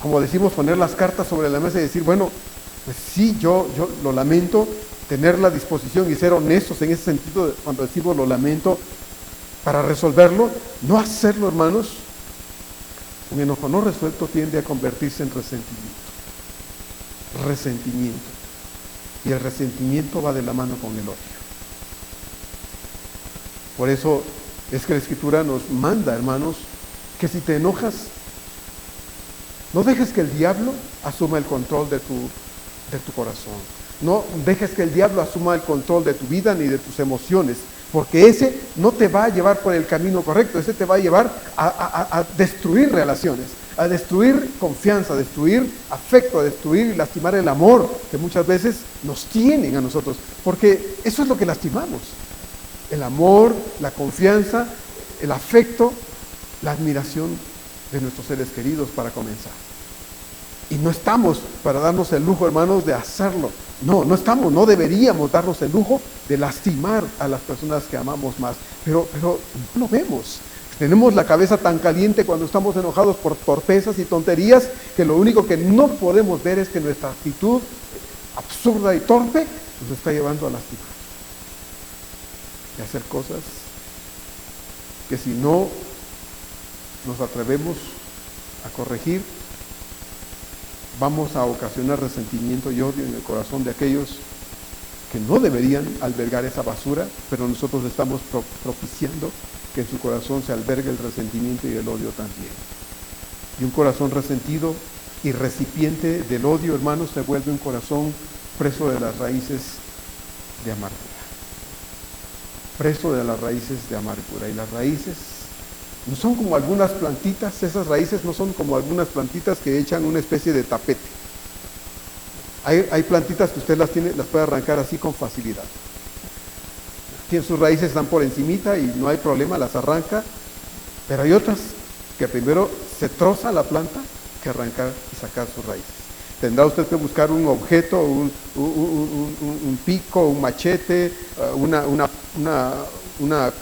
como decimos, poner las cartas sobre la mesa y decir: bueno, pues sí, yo lo lamento, tener la disposición y ser honestos en ese sentido cuando decimos lo lamento para resolverlo, no hacerlo, hermanos. Un enojo no resuelto tiende a convertirse en resentimiento. Y el resentimiento va de la mano con el odio. Por eso es que la Escritura nos manda, hermanos, que si te enojas, no dejes que el diablo asuma el control de tu corazón. No dejes que el diablo asuma el control de tu vida ni de tus emociones. porque ese no te va a llevar por el camino correcto, ese te va a llevar a destruir relaciones, a destruir confianza, a destruir afecto, a destruir y lastimar el amor que muchas veces nos tienen a nosotros, porque eso es lo que lastimamos, el amor, la confianza, el afecto, la admiración de nuestros seres queridos para comenzar. Y no estamos para darnos el lujo, hermanos, de hacerlo. No estamos, no deberíamos darnos el lujo de lastimar a las personas que amamos más. Pero no lo vemos. Tenemos la cabeza tan caliente cuando estamos enojados por torpezas y tonterías que lo único que no podemos ver es que nuestra actitud absurda y torpe nos está llevando a lastimar. Y hacer cosas que si no nos atrevemos a corregir, vamos a ocasionar resentimiento y odio en el corazón de aquellos que no deberían albergar esa basura, pero nosotros estamos propiciando que en su corazón se albergue el resentimiento y el odio también. Y un corazón resentido y recipiente del odio, hermanos, se vuelve un corazón preso de las raíces de amargura. Preso de las raíces de amargura. Y las raíces no son como algunas plantitas, esas raíces no son como algunas plantitas que echan una especie de tapete. Hay plantitas que usted las puede arrancar así con facilidad. Sus raíces están por encimita y no hay problema, las arranca, pero hay otras que primero se troza la planta que arrancar y sacar sus raíces. Tendrá usted que buscar un objeto, un pico, un machete, una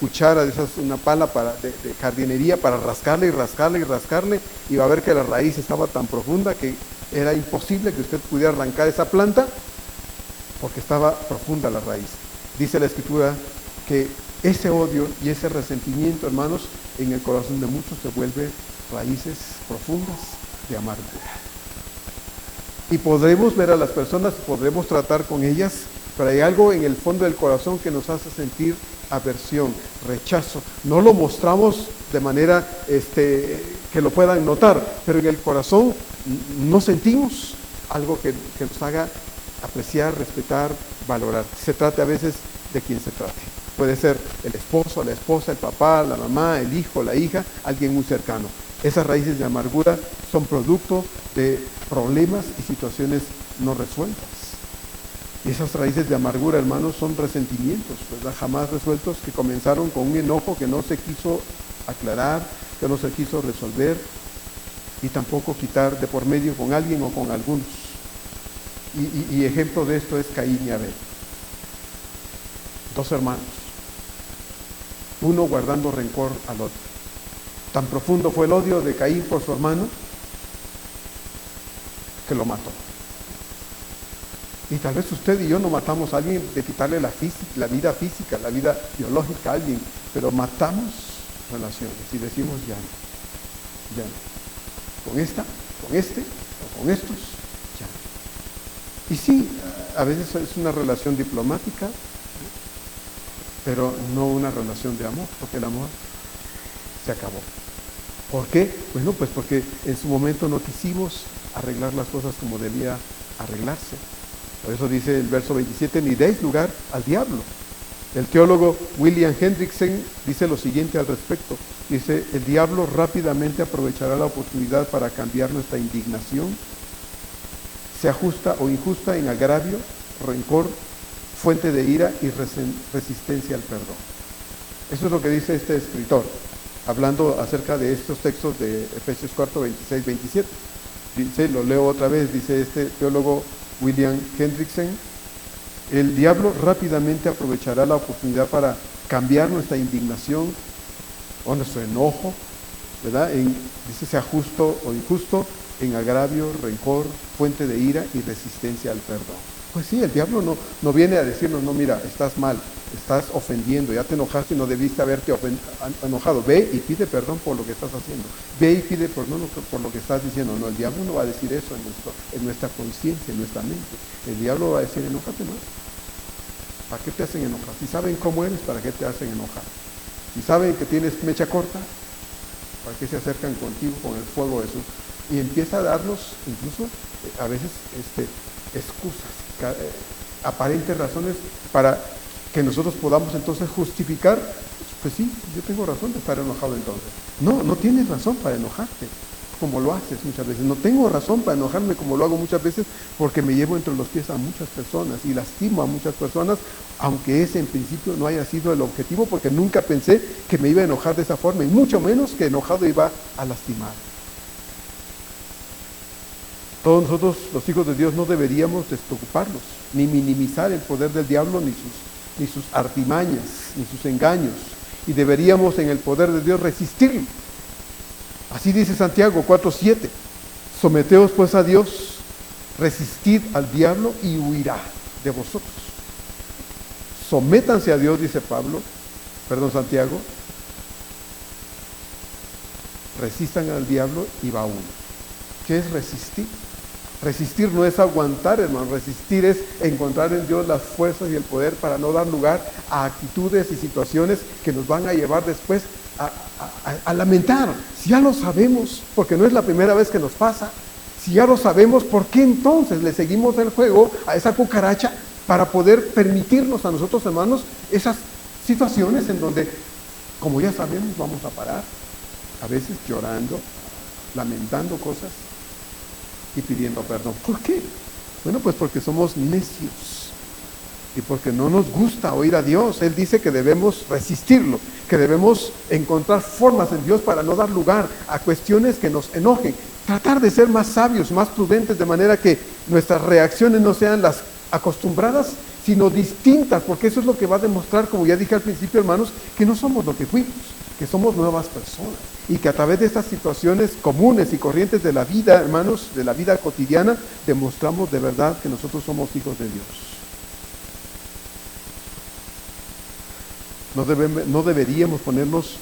cuchara de esas, una pala de jardinería para rascarle y rascarle y rascarle, y va a ver que la raíz estaba tan profunda que era imposible que usted pudiera arrancar esa planta porque estaba profunda la raíz. Dice la Escritura que ese odio y ese resentimiento, hermanos, en el corazón de muchos se vuelve raíces profundas de amargura. Y podremos ver a las personas, podremos tratar con ellas, pero hay algo en el fondo del corazón que nos hace sentir aversión, rechazo. No lo mostramos de manera que lo puedan notar, pero en el corazón no sentimos algo que nos haga apreciar, respetar, valorar. Se trate a veces de quien se trate. Puede ser el esposo, la esposa, el papá, la mamá, el hijo, la hija, alguien muy cercano. Esas raíces de amargura son producto de problemas y situaciones no resueltas. Y esas raíces de amargura, hermanos, son resentimientos, ¿verdad? Jamás resueltos, que comenzaron con un enojo que no se quiso aclarar, que no se quiso resolver y tampoco quitar de por medio con alguien o con algunos. Y ejemplo de esto es Caín y Abel. Dos hermanos, uno guardando rencor al otro. Tan profundo fue el odio de Caín por su hermano que lo mató. Y tal vez usted y yo no matamos a alguien de quitarle la vida física, la vida biológica a alguien, pero matamos relaciones y decimos ya no. Con esta, con este o con estos, ya no. Y sí, a veces es una relación diplomática, pero no una relación de amor, porque el amor se acabó. ¿Por qué? Bueno, pues porque en su momento no quisimos arreglar las cosas como debía arreglarse. Por eso dice el verso 27, ni deis lugar al diablo. El teólogo William Hendrickson dice lo siguiente al respecto. Dice, el diablo rápidamente aprovechará la oportunidad para cambiar nuestra indignación, sea justa o injusta, en agravio, rencor, fuente de ira y resistencia al perdón. Eso es lo que dice este escritor, hablando acerca de estos textos de Efesios 4, 26, 27. Dice, lo leo otra vez, dice este teólogo William Hendrickson, el diablo rápidamente aprovechará la oportunidad para cambiar nuestra indignación o nuestro enojo, ¿verdad? Dice, sea justo o injusto, en agravio, rencor, fuente de ira y resistencia al perdón. Pues sí, el diablo no viene a decirnos, no, mira, estás mal, estás ofendiendo, ya te enojaste y no debiste haberte enojado. Ve y pide perdón por lo que estás haciendo. Ve y pide perdón por lo que estás diciendo. No, el diablo no va a decir eso en nuestra conciencia, en nuestra mente. El diablo va a decir, enójate más. ¿Para qué te hacen enojar? Si saben cómo eres, ¿para qué te hacen enojar? Si saben que tienes mecha corta, ¿para qué se acercan contigo con el fuego de Jesús? Y empieza a darnos, incluso, a veces, excusas, aparentes razones para que nosotros podamos entonces justificar, pues sí, yo tengo razón de estar enojado entonces. No, no tienes razón para enojarte, como lo haces muchas veces. No tengo razón para enojarme como lo hago muchas veces, porque me llevo entre los pies a muchas personas y lastimo a muchas personas, aunque ese en principio no haya sido el objetivo, porque nunca pensé que me iba a enojar de esa forma, y mucho menos que enojado iba a lastimar. Todos nosotros, los hijos de Dios, no deberíamos despreocuparnos, ni minimizar el poder del diablo, ni sus artimañas, ni sus engaños, y deberíamos en el poder de Dios resistirlo. Así dice Santiago 4:7, someteos pues a Dios, resistid al diablo y huirá de vosotros. Sométanse a Dios, dice Santiago, resistan al diablo y va uno. ¿Qué es resistir? Resistir no es aguantar, hermano. Resistir es encontrar en Dios las fuerzas y el poder para no dar lugar a actitudes y situaciones que nos van a llevar después a lamentar. Si ya lo sabemos, porque no es la primera vez que nos pasa, si ya lo sabemos, ¿por qué entonces le seguimos el juego a esa cucaracha para poder permitirnos a nosotros, hermanos, esas situaciones en donde, como ya sabemos, vamos a parar, a veces llorando, lamentando cosas y pidiendo perdón? ¿Por qué? Bueno, pues porque somos necios y porque no nos gusta oír a Dios. Él dice que debemos resistirlo, que debemos encontrar formas en Dios para no dar lugar a cuestiones que nos enojen, tratar de ser más sabios, más prudentes, de manera que nuestras reacciones no sean las acostumbradas, sino distintas, porque eso es lo que va a demostrar, como ya dije al principio, hermanos, que no somos lo que fuimos, que somos nuevas personas, y que a través de estas situaciones comunes y corrientes de la vida, hermanos, de la vida cotidiana, demostramos de verdad que nosotros somos hijos de Dios. No deberíamos ponernos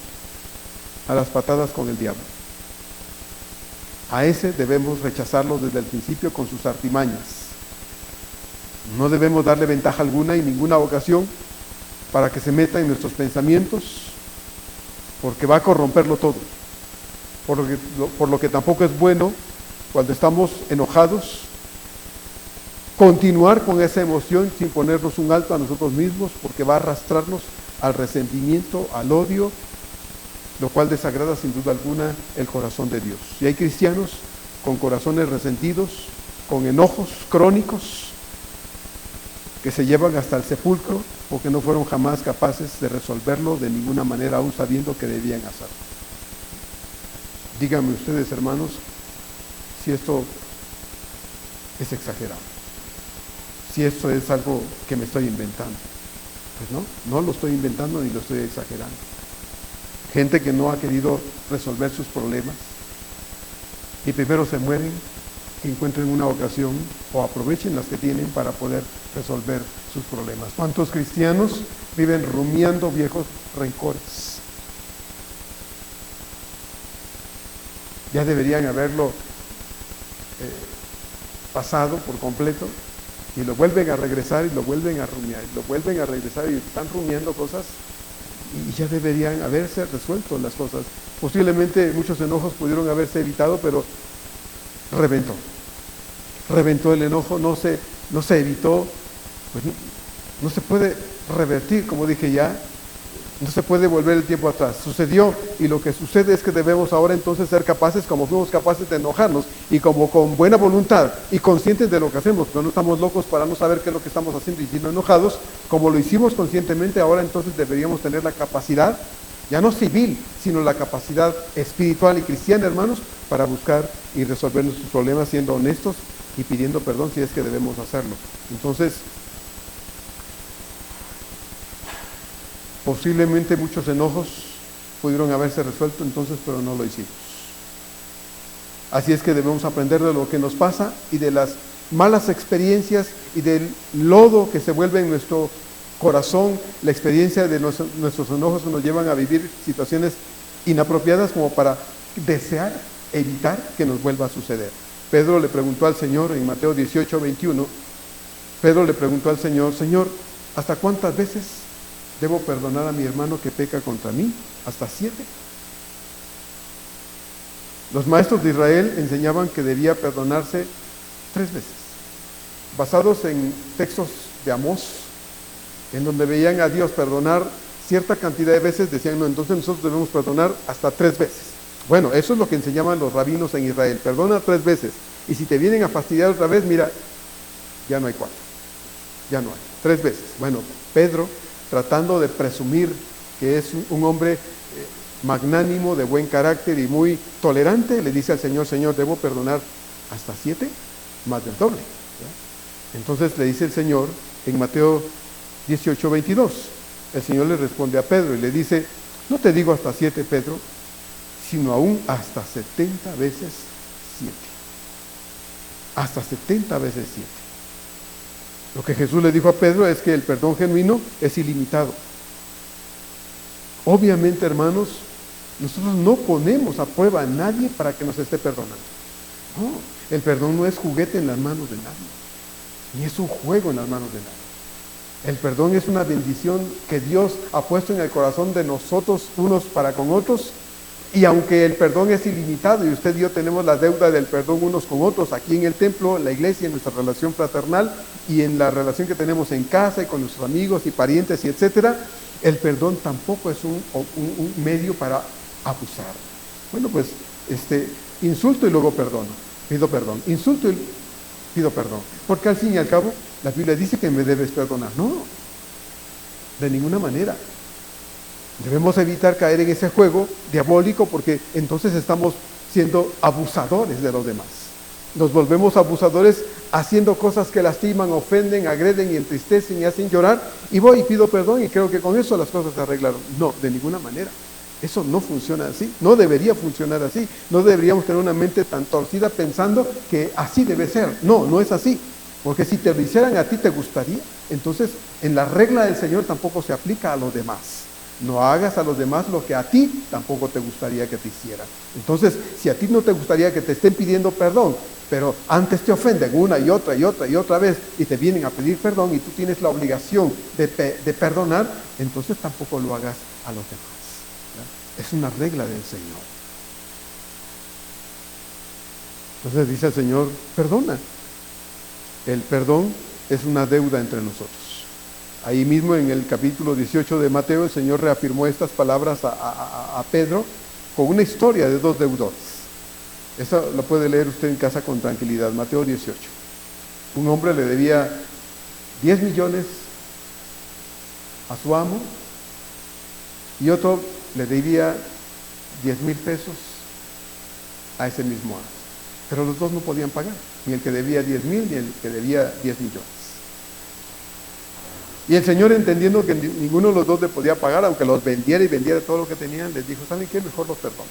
a las patadas con el diablo. A ese debemos rechazarlo desde el principio con sus artimañas. No debemos darle ventaja alguna en ninguna ocasión para que se meta en nuestros pensamientos, porque va a corromperlo todo. Por lo que tampoco es bueno, cuando estamos enojados, continuar con esa emoción sin ponernos un alto a nosotros mismos, porque va a arrastrarnos al resentimiento, al odio, lo cual desagrada sin duda alguna el corazón de Dios. Y hay cristianos con corazones resentidos, con enojos crónicos, que se llevan hasta el sepulcro porque no fueron jamás capaces de resolverlo de ninguna manera, aún sabiendo que debían hacerlo. Díganme ustedes, hermanos, si esto es exagerado, si esto es algo que me estoy inventando. Pues no lo estoy inventando ni lo estoy exagerando. Gente que no ha querido resolver sus problemas y primero se mueren, que encuentren una ocasión o aprovechen las que tienen para poder resolver sus problemas. ¿Cuántos cristianos viven rumiando viejos rencores? Ya deberían haberlo pasado por completo y lo vuelven a regresar y lo vuelven a rumiar y lo vuelven a regresar y están rumiando cosas y ya deberían haberse resuelto las cosas. Posiblemente muchos enojos pudieron haberse evitado, pero reventó el enojo, no se evitó, pues no se puede revertir, como dije ya, no se puede volver el tiempo atrás. Sucedió, y lo que sucede es que debemos ahora entonces ser capaces, como fuimos capaces de enojarnos, y como con buena voluntad y conscientes de lo que hacemos, pero no estamos locos para no saber qué es lo que estamos haciendo y sino enojados, como lo hicimos conscientemente, ahora entonces deberíamos tener la capacidad, ya no civil, sino la capacidad espiritual y cristiana, hermanos, para buscar y resolver nuestros problemas siendo honestos y pidiendo perdón si es que debemos hacerlo. Entonces, posiblemente muchos enojos pudieron haberse resuelto entonces, pero no lo hicimos. Así es que debemos aprender de lo que nos pasa y de las malas experiencias y del lodo que se vuelve en nuestro corazón, la experiencia de nuestros enojos que nos llevan a vivir situaciones inapropiadas como para desear evitar que nos vuelva a suceder. Pedro le preguntó al Señor en Mateo 18:21, Pedro le preguntó al Señor, Señor, ¿hasta cuántas veces debo perdonar a mi hermano que peca contra mí? ¿Hasta 7? Los maestros de Israel enseñaban que debía perdonarse 3 veces, basados en textos de Amós, en donde veían a Dios perdonar cierta cantidad de veces, decían, no, entonces nosotros debemos perdonar hasta 3 veces. Bueno, eso es lo que enseñaban los rabinos en Israel, perdona 3 veces. Y si te vienen a fastidiar otra vez, mira, ya no hay 4, ya no hay, 3 veces. Bueno, Pedro, tratando de presumir que es un hombre magnánimo, de buen carácter y muy tolerante, le dice al Señor, Señor, ¿debo perdonar hasta 7? Más del doble. ¿Ya? Entonces le dice el Señor en Mateo 18:22, el Señor le responde a Pedro y le dice, no te digo hasta 7, Pedro, sino aún hasta 70 veces 7. Hasta 70 veces 7. Lo que Jesús le dijo a Pedro es que el perdón genuino es ilimitado. Obviamente, hermanos, nosotros no ponemos a prueba a nadie para que nos esté perdonando. No, el perdón no es juguete en las manos de nadie, ni es un juego en las manos de nadie. El perdón es una bendición que Dios ha puesto en el corazón de nosotros unos para con otros. Y aunque el perdón es ilimitado y usted y yo tenemos la deuda del perdón unos con otros aquí en el templo, en la iglesia, en nuestra relación fraternal y en la relación que tenemos en casa y con nuestros amigos y parientes y etcétera, el perdón tampoco es un medio para abusar. Bueno, pues insulto y luego perdono, pido perdón, insulto y pido perdón, porque al fin y al cabo la Biblia dice que me debes perdonar. No, de ninguna manera. Debemos evitar caer en ese juego diabólico porque entonces estamos siendo abusadores de los demás. Nos volvemos abusadores haciendo cosas que lastiman, ofenden, agreden y entristecen y hacen llorar. Y voy y pido perdón y creo que con eso las cosas se arreglaron. No, de ninguna manera. Eso no funciona así. No debería funcionar así. No deberíamos tener una mente tan torcida pensando que así debe ser. No, no es así. Porque si te lo hicieran a ti, ¿te gustaría? Entonces, en la regla del Señor tampoco se aplica a los demás. No hagas a los demás lo que a ti tampoco te gustaría que te hicieran. Entonces, si a ti no te gustaría que te estén pidiendo perdón, pero antes te ofenden una y otra y otra y otra vez y te vienen a pedir perdón y tú tienes la obligación de perdonar, entonces tampoco lo hagas a los demás. ¿Ya? Es una regla del Señor. Entonces dice el Señor, perdona. El perdón es una deuda entre nosotros. Ahí mismo en el capítulo 18 de Mateo, el Señor reafirmó estas palabras a Pedro con una historia de 2 deudores. Eso lo puede leer usted en casa con tranquilidad, Mateo 18. Un hombre le debía 10 millones a su amo y otro le debía 10,000 pesos a ese mismo amo. Pero los dos no podían pagar, ni el que debía 10,000 ni el que debía 10 millones. Y el Señor, entendiendo que ninguno de los dos le podía pagar, aunque los vendiera y vendiera todo lo que tenían, les dijo, ¿saben qué? Mejor los perdono.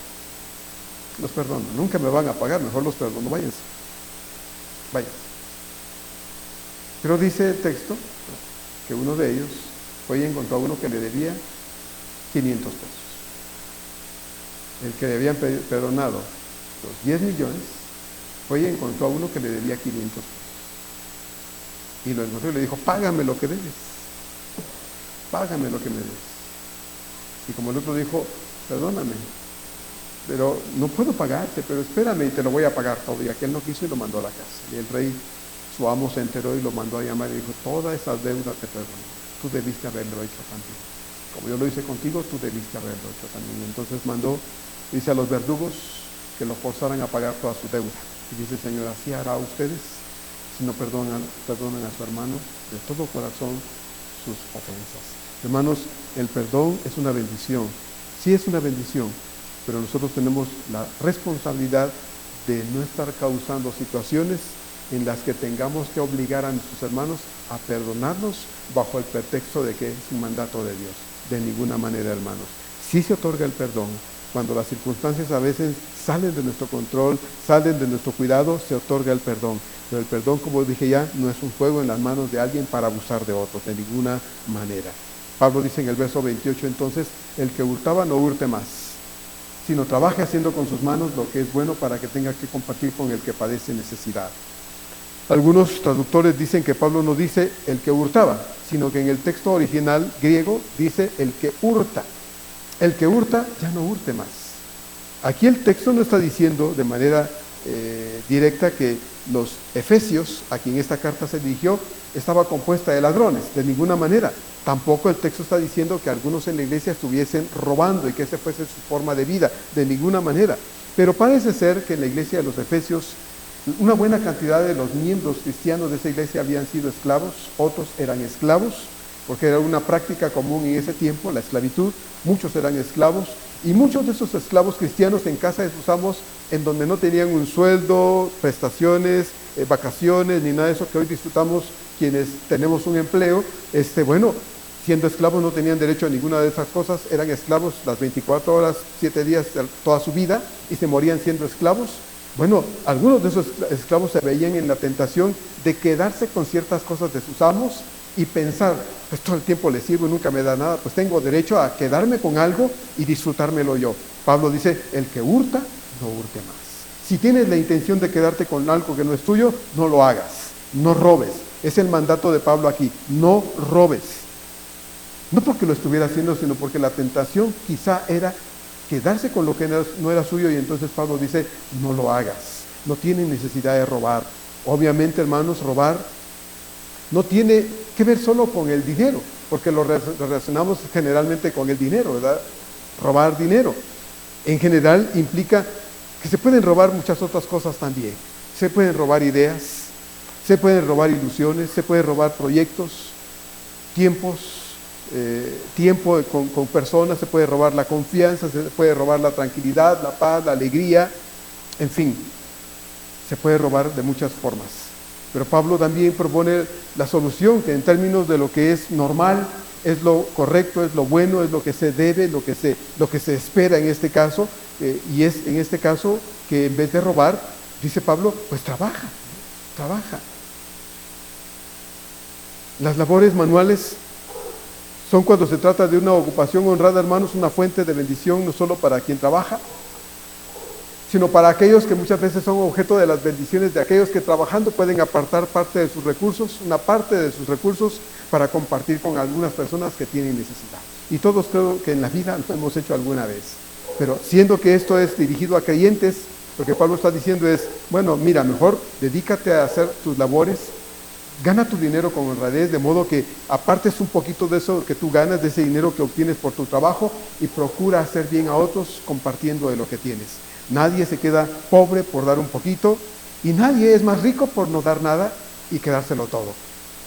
Los perdono. Nunca me van a pagar, mejor los perdono. Váyanse. Váyanse. Pero dice el texto que uno de ellos fue y encontró a uno que le debía 500 pesos. El que le habían perdonado los 10 millones, fue y encontró a uno que le debía 500 pesos. Y lo encontró y le dijo, págame lo que debes. Págame lo que me des. Y como el otro dijo, perdóname, pero no puedo pagarte, pero espérame y te lo voy a pagar todo. Y aquel no quiso y lo mandó a la casa. Y el rey, su amo, se enteró y lo mandó a llamar y dijo, toda esa deuda te perdono. Tú debiste haberlo hecho también. Como yo lo hice contigo, tú debiste haberlo hecho también. Entonces mandó, dice a los verdugos, que lo forzaran a pagar toda su deuda. Y dice el Señor, así hará a ustedes si no perdonan a su hermano de todo corazón sus ofensas. Hermanos, el perdón es una bendición. Sí es una bendición, pero nosotros tenemos la responsabilidad de no estar causando situaciones en las que tengamos que obligar a nuestros hermanos a perdonarnos bajo el pretexto de que es un mandato de Dios. De ninguna manera, hermanos. Sí se otorga el perdón. Cuando las circunstancias a veces salen de nuestro control, salen de nuestro cuidado, se otorga el perdón. Pero el perdón, como dije ya, no es un juego en las manos de alguien para abusar de otros, de ninguna manera. Pablo dice en el verso 28, entonces, el que hurtaba no hurte más, sino trabaje haciendo con sus manos lo que es bueno para que tenga que compartir con el que padece necesidad. Algunos traductores dicen que Pablo no dice el que hurtaba, sino que en el texto original griego dice el que hurta. El que hurta ya no hurte más. Aquí el texto no está diciendo de manera directa que los efesios, a quien esta carta se dirigió, estaba compuesta de ladrones, de ninguna manera. Tampoco el texto está diciendo que algunos en la iglesia estuviesen robando y que esa fuese su forma de vida, de ninguna manera. Pero parece ser que en la iglesia de los efesios una buena cantidad de los miembros cristianos de esa iglesia habían sido esclavos, otros eran esclavos, porque era una práctica común en ese tiempo, la esclavitud. Muchos eran esclavos, y muchos de esos esclavos cristianos en casa de sus amos, en donde no tenían un sueldo, prestaciones, vacaciones, ni nada de eso que hoy disfrutamos quienes tenemos un empleo, siendo esclavos no tenían derecho a ninguna de esas cosas, eran esclavos las 24 horas, 7 días, toda su vida, y se morían siendo esclavos. Bueno, algunos de esos esclavos se veían en la tentación de quedarse con ciertas cosas de sus amos y pensar, pues todo el tiempo le sirvo y nunca me da nada, pues tengo derecho a quedarme con algo y disfrutármelo yo. Pablo dice, el que hurta, no hurte más. Si tienes la intención de quedarte con algo que no es tuyo, no lo hagas, no robes. Es el mandato de Pablo aquí, no robes. No porque lo estuviera haciendo, sino porque la tentación quizá era quedarse con lo que no era suyo, y entonces Pablo dice, no lo hagas, no tienes necesidad de robar. Obviamente, hermanos, robar no tiene que ver solo con el dinero, porque lo relacionamos generalmente con el dinero, ¿verdad? Robar dinero. En general implica que se pueden robar muchas otras cosas también. Se pueden robar ideas, se pueden robar ilusiones, se pueden robar proyectos, tiempo con personas, se puede robar la confianza, se puede robar la tranquilidad, la paz, la alegría, en fin, se puede robar de muchas formas. Pero Pablo también propone la solución, que en términos de lo que es normal, es lo correcto, es lo bueno, es lo que se debe, lo que se espera en este caso, y es en este caso que en vez de robar, dice Pablo, pues trabaja. Las labores manuales son, cuando se trata de una ocupación honrada, hermanos, una fuente de bendición no solo para quien trabaja, sino para aquellos que muchas veces son objeto de las bendiciones de aquellos que trabajando pueden apartar parte de sus recursos, una parte de sus recursos, para compartir con algunas personas que tienen necesidad. Y todos creo que en la vida lo hemos hecho alguna vez. Pero siendo que esto es dirigido a creyentes, lo que Pablo está diciendo es, bueno, mira, mejor dedícate a hacer tus labores, gana tu dinero con honradez, de modo que apartes un poquito de eso que tú ganas, de ese dinero que obtienes por tu trabajo, y procura hacer bien a otros compartiendo de lo que tienes. Nadie se queda pobre por dar un poquito, y nadie es más rico por no dar nada y quedárselo todo.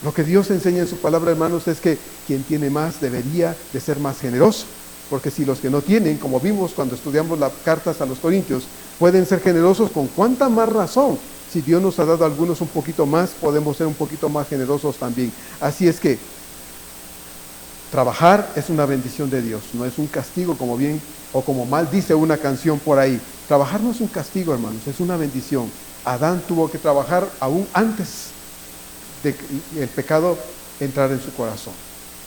Lo que Dios enseña en su palabra, hermanos, es que quien tiene más debería de ser más generoso, porque si los que no tienen, como vimos cuando estudiamos las cartas a los Corintios, pueden ser generosos, con cuánta más razón, si Dios nos ha dado a algunos un poquito más, podemos ser un poquito más generosos también. Así es que trabajar es una bendición de Dios, no es un castigo, como bien o como mal dice una canción por ahí. Trabajar no es un castigo, hermanos, es una bendición. Adán tuvo que trabajar aún antes de que el pecado entrara en su corazón.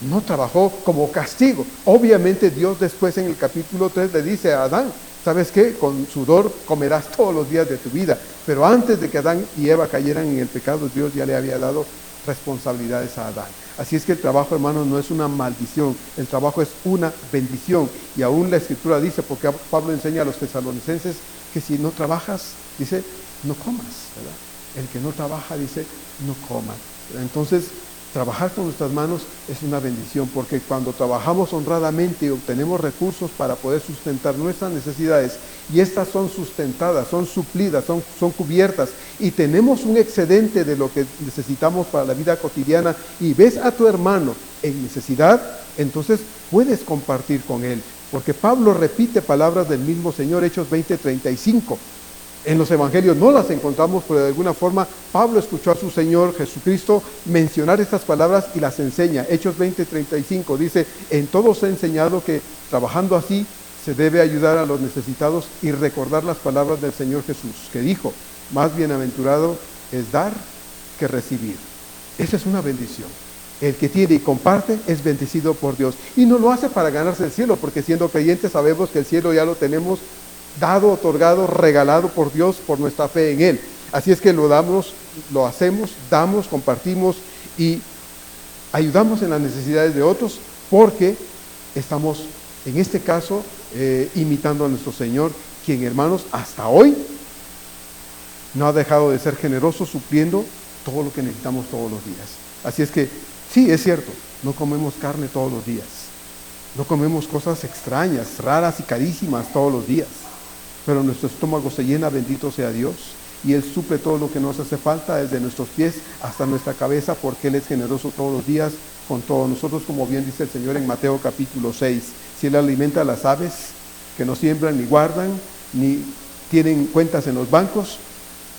No trabajó como castigo. Obviamente Dios después en el capítulo 3 le dice a Adán, ¿sabes qué? Con sudor comerás todos los días de tu vida. Pero antes de que Adán y Eva cayeran en el pecado, Dios ya le había dado responsabilidades a Adán. Así es que el trabajo, hermanos, no es una maldición, el trabajo es una bendición. Y aún la Escritura dice, porque Pablo enseña a los tesalonicenses, que si no trabajas, dice, no comas, ¿verdad? El que no trabaja, dice, no coma. Entonces, trabajar con nuestras manos es una bendición, porque cuando trabajamos honradamente y obtenemos recursos para poder sustentar nuestras necesidades, y estas son sustentadas, son suplidas, son cubiertas, y tenemos un excedente de lo que necesitamos para la vida cotidiana, y ves a tu hermano en necesidad, entonces puedes compartir con él, porque Pablo repite palabras del mismo Señor, Hechos 20:35. En los evangelios no las encontramos, pero de alguna forma Pablo escuchó a su Señor Jesucristo mencionar estas palabras y las enseña. Hechos 20:35 dice, en todo se ha enseñado que trabajando así se debe ayudar a los necesitados y recordar las palabras del Señor Jesús, que dijo, más bienaventurado es dar que recibir. Esa es una bendición. El que tiene y comparte es bendecido por Dios. Y no lo hace para ganarse el cielo, porque siendo creyentes sabemos que el cielo ya lo tenemos dado, otorgado, regalado por Dios por nuestra fe en Él. Así es que lo damos, lo hacemos, damos, compartimos y ayudamos en las necesidades de otros, porque estamos, en este caso, imitando a nuestro Señor, quien, hermanos, hasta hoy no ha dejado de ser generoso supliendo todo lo que necesitamos todos los días. Así es que, sí, es cierto, no comemos carne todos los días, no comemos cosas extrañas, raras y carísimas todos los días, pero nuestro estómago se llena, bendito sea Dios, y Él suple todo lo que nos hace falta, desde nuestros pies hasta nuestra cabeza, porque Él es generoso todos los días con todos nosotros, como bien dice el Señor en Mateo capítulo 6. Si Él alimenta a las aves que no siembran ni guardan, ni tienen cuentas en los bancos,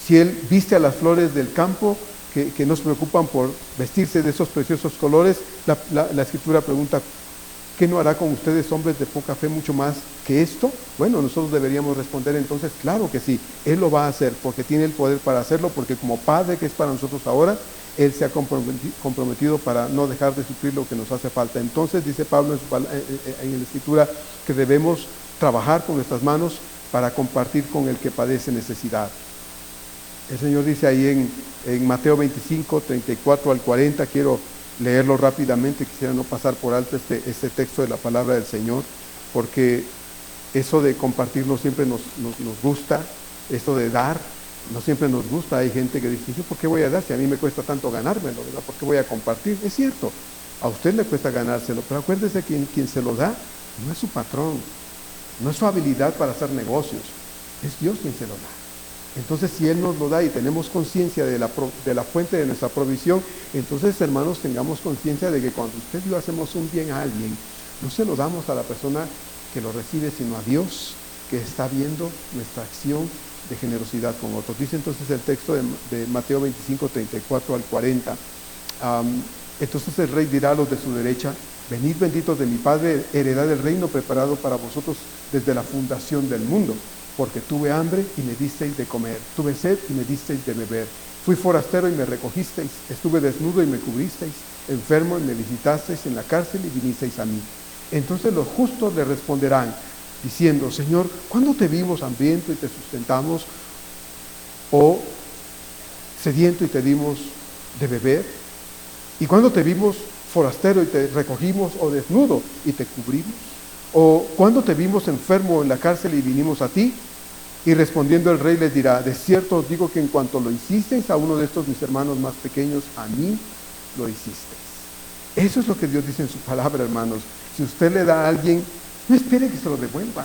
si Él viste a las flores del campo, que no se preocupan por vestirse de esos preciosos colores, la Escritura pregunta, ¿qué no hará con ustedes, hombres de poca fe, mucho más que esto? Bueno, nosotros deberíamos responder entonces, claro que sí, Él lo va a hacer, porque tiene el poder para hacerlo, porque como Padre que es para nosotros ahora, Él se ha comprometido para no dejar de suplir lo que nos hace falta. Entonces dice Pablo en la Escritura que debemos trabajar con nuestras manos para compartir con el que padece necesidad. El Señor dice ahí en Mateo 25, 34 al 40, quiero leerlo rápidamente, quisiera no pasar por alto este texto de la palabra del Señor, porque eso de compartir no siempre nos gusta, esto de dar no siempre nos gusta. Hay gente que dice, ¿yo por qué voy a dar si a mí me cuesta tanto ganármelo, ¿verdad? ¿Por qué voy a compartir? Es cierto, a usted le cuesta ganárselo, pero acuérdese que quien se lo da no es su patrón, no es su habilidad para hacer negocios, es Dios quien se lo da. Entonces, si Él nos lo da y tenemos conciencia de la fuente de nuestra provisión, entonces, hermanos, tengamos conciencia de que cuando usted y yo hacemos un bien a alguien, no se lo damos a la persona que lo recibe, sino a Dios, que está viendo nuestra acción de generosidad con otros. Dice entonces el texto de Mateo 25, 34 al 40. Entonces el rey dirá a los de su derecha, venid benditos de mi Padre, heredad del reino preparado para vosotros desde la fundación del mundo. Porque tuve hambre y me disteis de comer, tuve sed y me disteis de beber, fui forastero y me recogisteis, estuve desnudo y me cubristeis, enfermo y me visitasteis, en la cárcel y vinisteis a mí. Entonces los justos le responderán, diciendo, Señor, ¿cuándo te vimos hambriento y te sustentamos? ¿O sediento y te dimos de beber? ¿Y cuándo te vimos forastero y te recogimos, o desnudo y te cubrimos? ¿O cuándo te vimos enfermo en la cárcel y vinimos a ti? Y respondiendo el rey les dirá, de cierto os digo que en cuanto lo hicisteis a uno de estos mis hermanos más pequeños, a mí lo hicisteis. Eso es lo que Dios dice en su palabra, hermanos. Si usted le da a alguien, no espere que se lo devuelvan.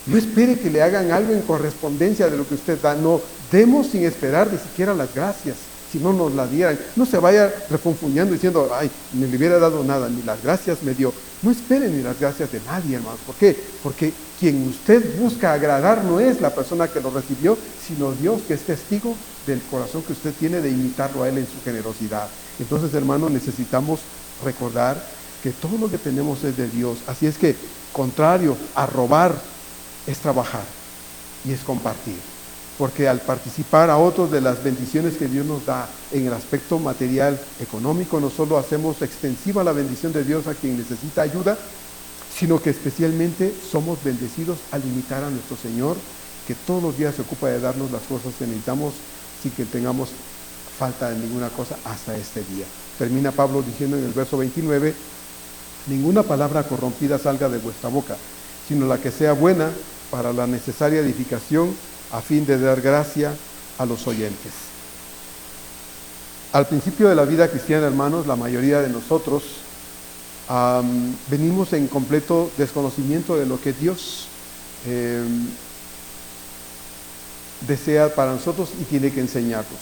No espere que le hagan algo en correspondencia de lo que usted da. No, demos sin esperar ni siquiera las gracias. Si no nos las dieran, no se vaya refunfuñando diciendo, ay, ni le hubiera dado nada, ni las gracias me dio. No esperen ni las gracias de nadie, hermanos. ¿Por qué? Porque quien usted busca agradar no es la persona que lo recibió, sino Dios, que es testigo del corazón que usted tiene de imitarlo a Él en su generosidad. Entonces, hermanos, necesitamos recordar que todo lo que tenemos es de Dios. Así es que, contrario a robar, es trabajar y es compartir. Porque al participar a otros de las bendiciones que Dios nos da en el aspecto material, económico, no solo hacemos extensiva la bendición de Dios a quien necesita ayuda, sino que especialmente somos bendecidos al imitar a nuestro Señor, que todos los días se ocupa de darnos las cosas que necesitamos sin que tengamos falta de ninguna cosa hasta este día. Termina Pablo diciendo en el verso 29, ninguna palabra corrompida salga de vuestra boca, sino la que sea buena para la necesaria edificación, a fin de dar gracia a los oyentes. Al principio de la vida cristiana, hermanos, la mayoría de nosotros venimos en completo desconocimiento de lo que Dios desea para nosotros y tiene que enseñarnos.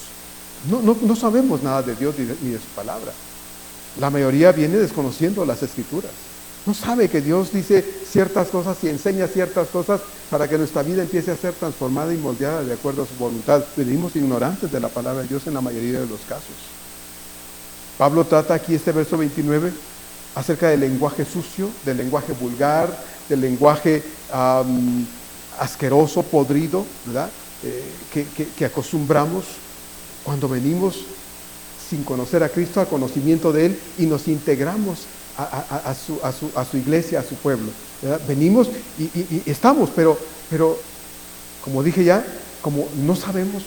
No sabemos nada de Dios ni de su palabra. La mayoría viene desconociendo las Escrituras. No sabe que Dios dice ciertas cosas y enseña ciertas cosas para que nuestra vida empiece a ser transformada y moldeada de acuerdo a su voluntad. Venimos ignorantes de la palabra de Dios en la mayoría de los casos. Pablo trata aquí este verso 29 acerca del lenguaje sucio, del lenguaje vulgar, del lenguaje asqueroso, podrido, ¿verdad? Que acostumbramos cuando venimos sin conocer a Cristo, al conocimiento de Él, y nos integramos a su iglesia, a su pueblo, ¿verdad? Venimos y estamos, pero como dije ya, como no sabemos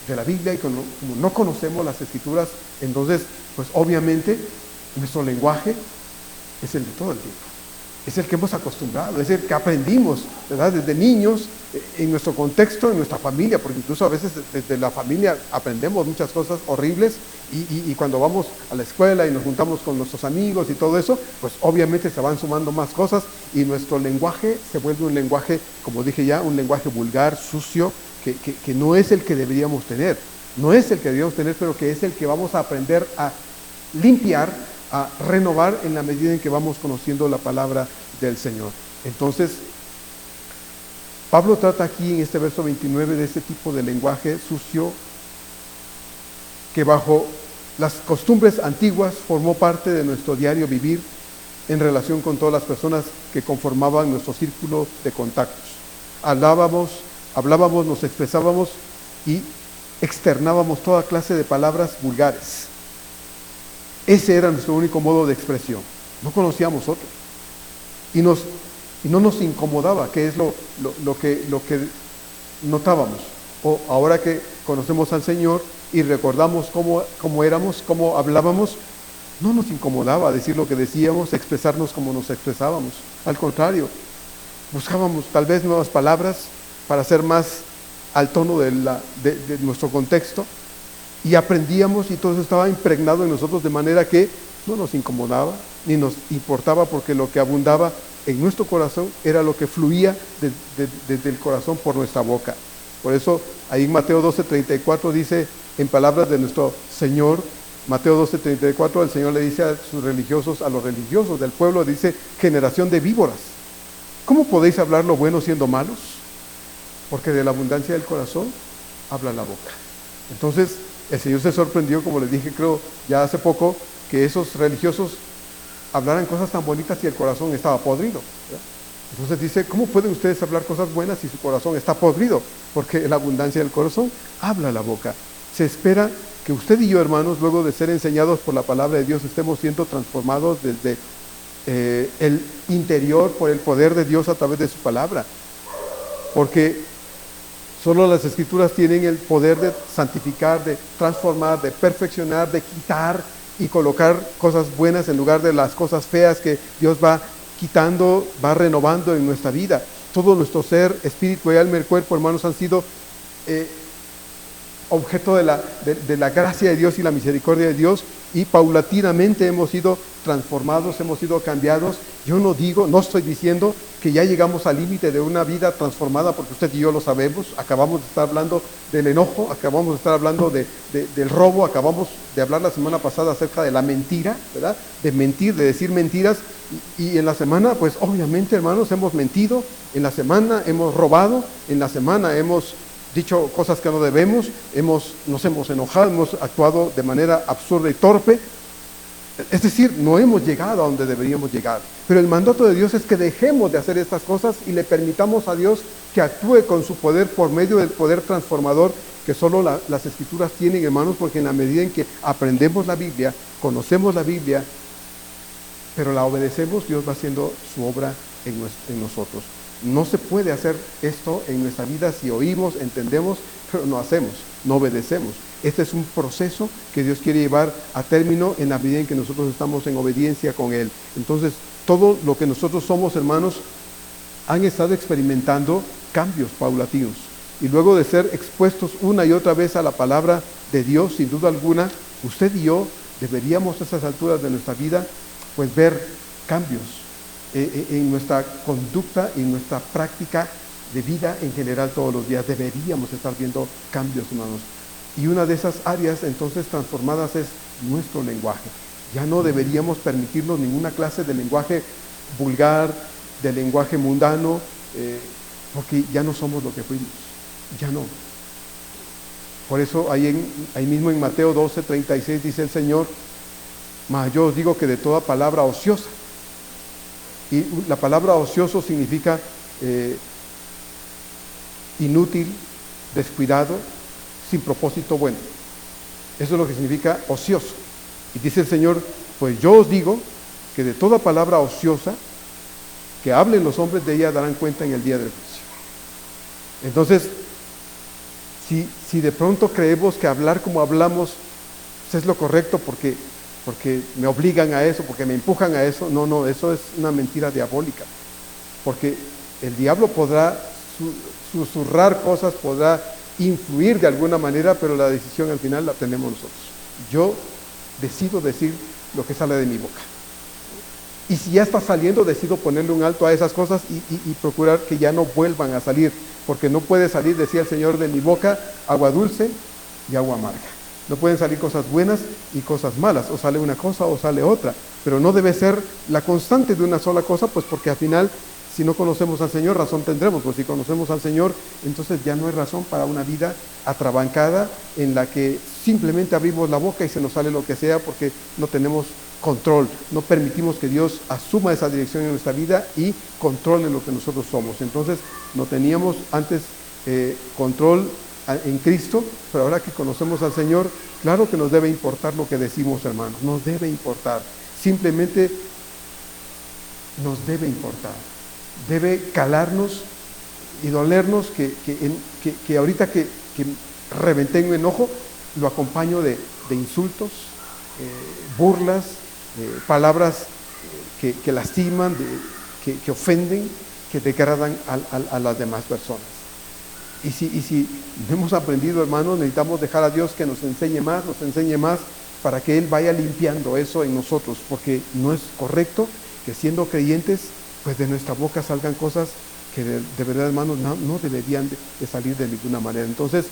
de la Biblia y como no conocemos las Escrituras, entonces pues obviamente nuestro lenguaje es el de todo el tiempo. es el que hemos acostumbrado, es el que aprendimos, ¿verdad? Desde niños, en nuestro contexto, en nuestra familia, porque incluso a veces desde la familia aprendemos muchas cosas horribles y cuando vamos a la escuela y nos juntamos con nuestros amigos y todo eso, pues obviamente se van sumando más cosas y nuestro lenguaje se vuelve un lenguaje, como dije ya, un lenguaje vulgar, sucio, que no es el que deberíamos tener, no es el que deberíamos tener, pero que es el que vamos a aprender a limpiar, a renovar en la medida en que vamos conociendo la palabra del Señor. Entonces, Pablo trata aquí en este verso 29 de este tipo de lenguaje sucio que bajo las costumbres antiguas formó parte de nuestro diario vivir en relación con todas las personas que conformaban nuestro círculo de contactos. Hablábamos, nos expresábamos y externábamos toda clase de palabras vulgares. Ese era nuestro único modo de expresión. No conocíamos otro. Y no nos incomodaba, que es lo que notábamos. O ahora que conocemos al Señor y recordamos cómo éramos, cómo hablábamos, no nos incomodaba decir lo que decíamos, expresarnos como nos expresábamos. Al contrario, buscábamos tal vez nuevas palabras para ser más al tono de nuestro contexto. Y aprendíamos y todo eso estaba impregnado en nosotros de manera que no nos incomodaba ni nos importaba, porque lo que abundaba en nuestro corazón era lo que fluía desde el corazón por nuestra boca. Por eso ahí en Mateo 12:34 dice, en palabras de nuestro Señor, Mateo 12:34, el Señor le dice a los religiosos del pueblo, dice, generación de víboras, ¿cómo podéis hablar lo bueno siendo malos? Porque de la abundancia del corazón habla la boca. Entonces, el Señor se sorprendió, como les dije, creo, ya hace poco, que esos religiosos hablaran cosas tan bonitas y el corazón estaba podrido, ¿verdad? Entonces dice, ¿cómo pueden ustedes hablar cosas buenas si su corazón está podrido? Porque la abundancia del corazón habla la boca. Se espera que usted y yo, hermanos, luego de ser enseñados por la palabra de Dios, estemos siendo transformados desde el interior por el poder de Dios a través de su palabra. Porque solo las Escrituras tienen el poder de santificar, de transformar, de perfeccionar, de quitar y colocar cosas buenas en lugar de las cosas feas que Dios va quitando, va renovando en nuestra vida. Todo nuestro ser, espíritu y alma y el cuerpo, hermanos, han sido objeto de la gracia de Dios y la misericordia de Dios, y paulatinamente hemos sido transformados, hemos sido cambiados. Yo no estoy diciendo que ya llegamos al límite de una vida transformada, porque usted y yo lo sabemos. Acabamos de estar hablando del enojo, acabamos de estar hablando del robo, acabamos de hablar la semana pasada acerca de la mentira, ¿verdad? De mentir, de decir mentiras, y en la semana, pues obviamente, hermanos, hemos mentido, en la semana hemos robado, en la semana hemos dicho cosas que no debemos, nos hemos enojado, hemos actuado de manera absurda y torpe. Es decir, no hemos llegado a donde deberíamos llegar. Pero el mandato de Dios es que dejemos de hacer estas cosas y le permitamos a Dios que actúe con su poder por medio del poder transformador que solo las Escrituras tienen, hermanos, porque en la medida en que aprendemos la Biblia, conocemos la Biblia, pero la obedecemos, Dios va haciendo su obra en nosotros. No se puede hacer esto en nuestra vida si oímos, entendemos, pero no hacemos, no obedecemos. Este es un proceso que Dios quiere llevar a término en la medida en que nosotros estamos en obediencia con Él. Entonces, todo lo que nosotros somos, hermanos, han estado experimentando cambios paulatinos. Y luego de ser expuestos una y otra vez a la palabra de Dios, sin duda alguna, usted y yo deberíamos a esas alturas de nuestra vida, pues ver cambios en nuestra conducta y en nuestra práctica de vida en general todos los días. Deberíamos estar viendo cambios, hermanos. Y una de esas áreas entonces transformadas es nuestro lenguaje. Ya no deberíamos permitirnos ninguna clase de lenguaje vulgar, de lenguaje mundano, porque ya no somos lo que fuimos. Ya no. Por eso ahí mismo en Mateo 12:36 dice el Señor, mas yo os digo que de toda palabra ociosa. Y la palabra ocioso significa inútil, descuidado, sin propósito bueno. Eso es lo que significa ocioso. Y dice el Señor, pues yo os digo que de toda palabra ociosa que hablen los hombres, de ella darán cuenta en el día del juicio. Entonces, si de pronto creemos que hablar como hablamos es lo correcto porque porque me obligan a eso, porque me empujan a eso. No, no, eso es una mentira diabólica, porque el diablo podrá susurrar cosas, podrá influir de alguna manera, pero la decisión al final la tenemos nosotros. Yo decido decir lo que sale de mi boca. Y si ya está saliendo, decido ponerle un alto a esas cosas y procurar que ya no vuelvan a salir, porque no puede salir, decía el Señor, de mi boca agua dulce y agua amarga. No pueden salir cosas buenas y cosas malas, o sale una cosa o sale otra, pero no debe ser la constante de una sola cosa, pues porque al final, si no conocemos al Señor, razón tendremos, pues si conocemos al Señor, entonces ya no hay razón para una vida atrabancada en la que simplemente abrimos la boca y se nos sale lo que sea porque no tenemos control, no permitimos que Dios asuma esa dirección en nuestra vida y controle lo que nosotros somos. Entonces no teníamos antes control en Cristo, pero ahora que conocemos al Señor, claro que nos debe importar lo que decimos, hermanos, nos debe importar, simplemente nos debe importar, debe calarnos y dolernos que ahorita que reventé en enojo, lo acompaño de insultos, burlas, palabras que lastiman, que ofenden, que degradan a las demás personas. Y si no hemos aprendido, hermanos, necesitamos dejar a Dios que nos enseñe más para que Él vaya limpiando eso en nosotros, porque no es correcto que siendo creyentes, pues de nuestra boca salgan cosas que de verdad, hermanos, no deberían de salir de ninguna manera. Entonces,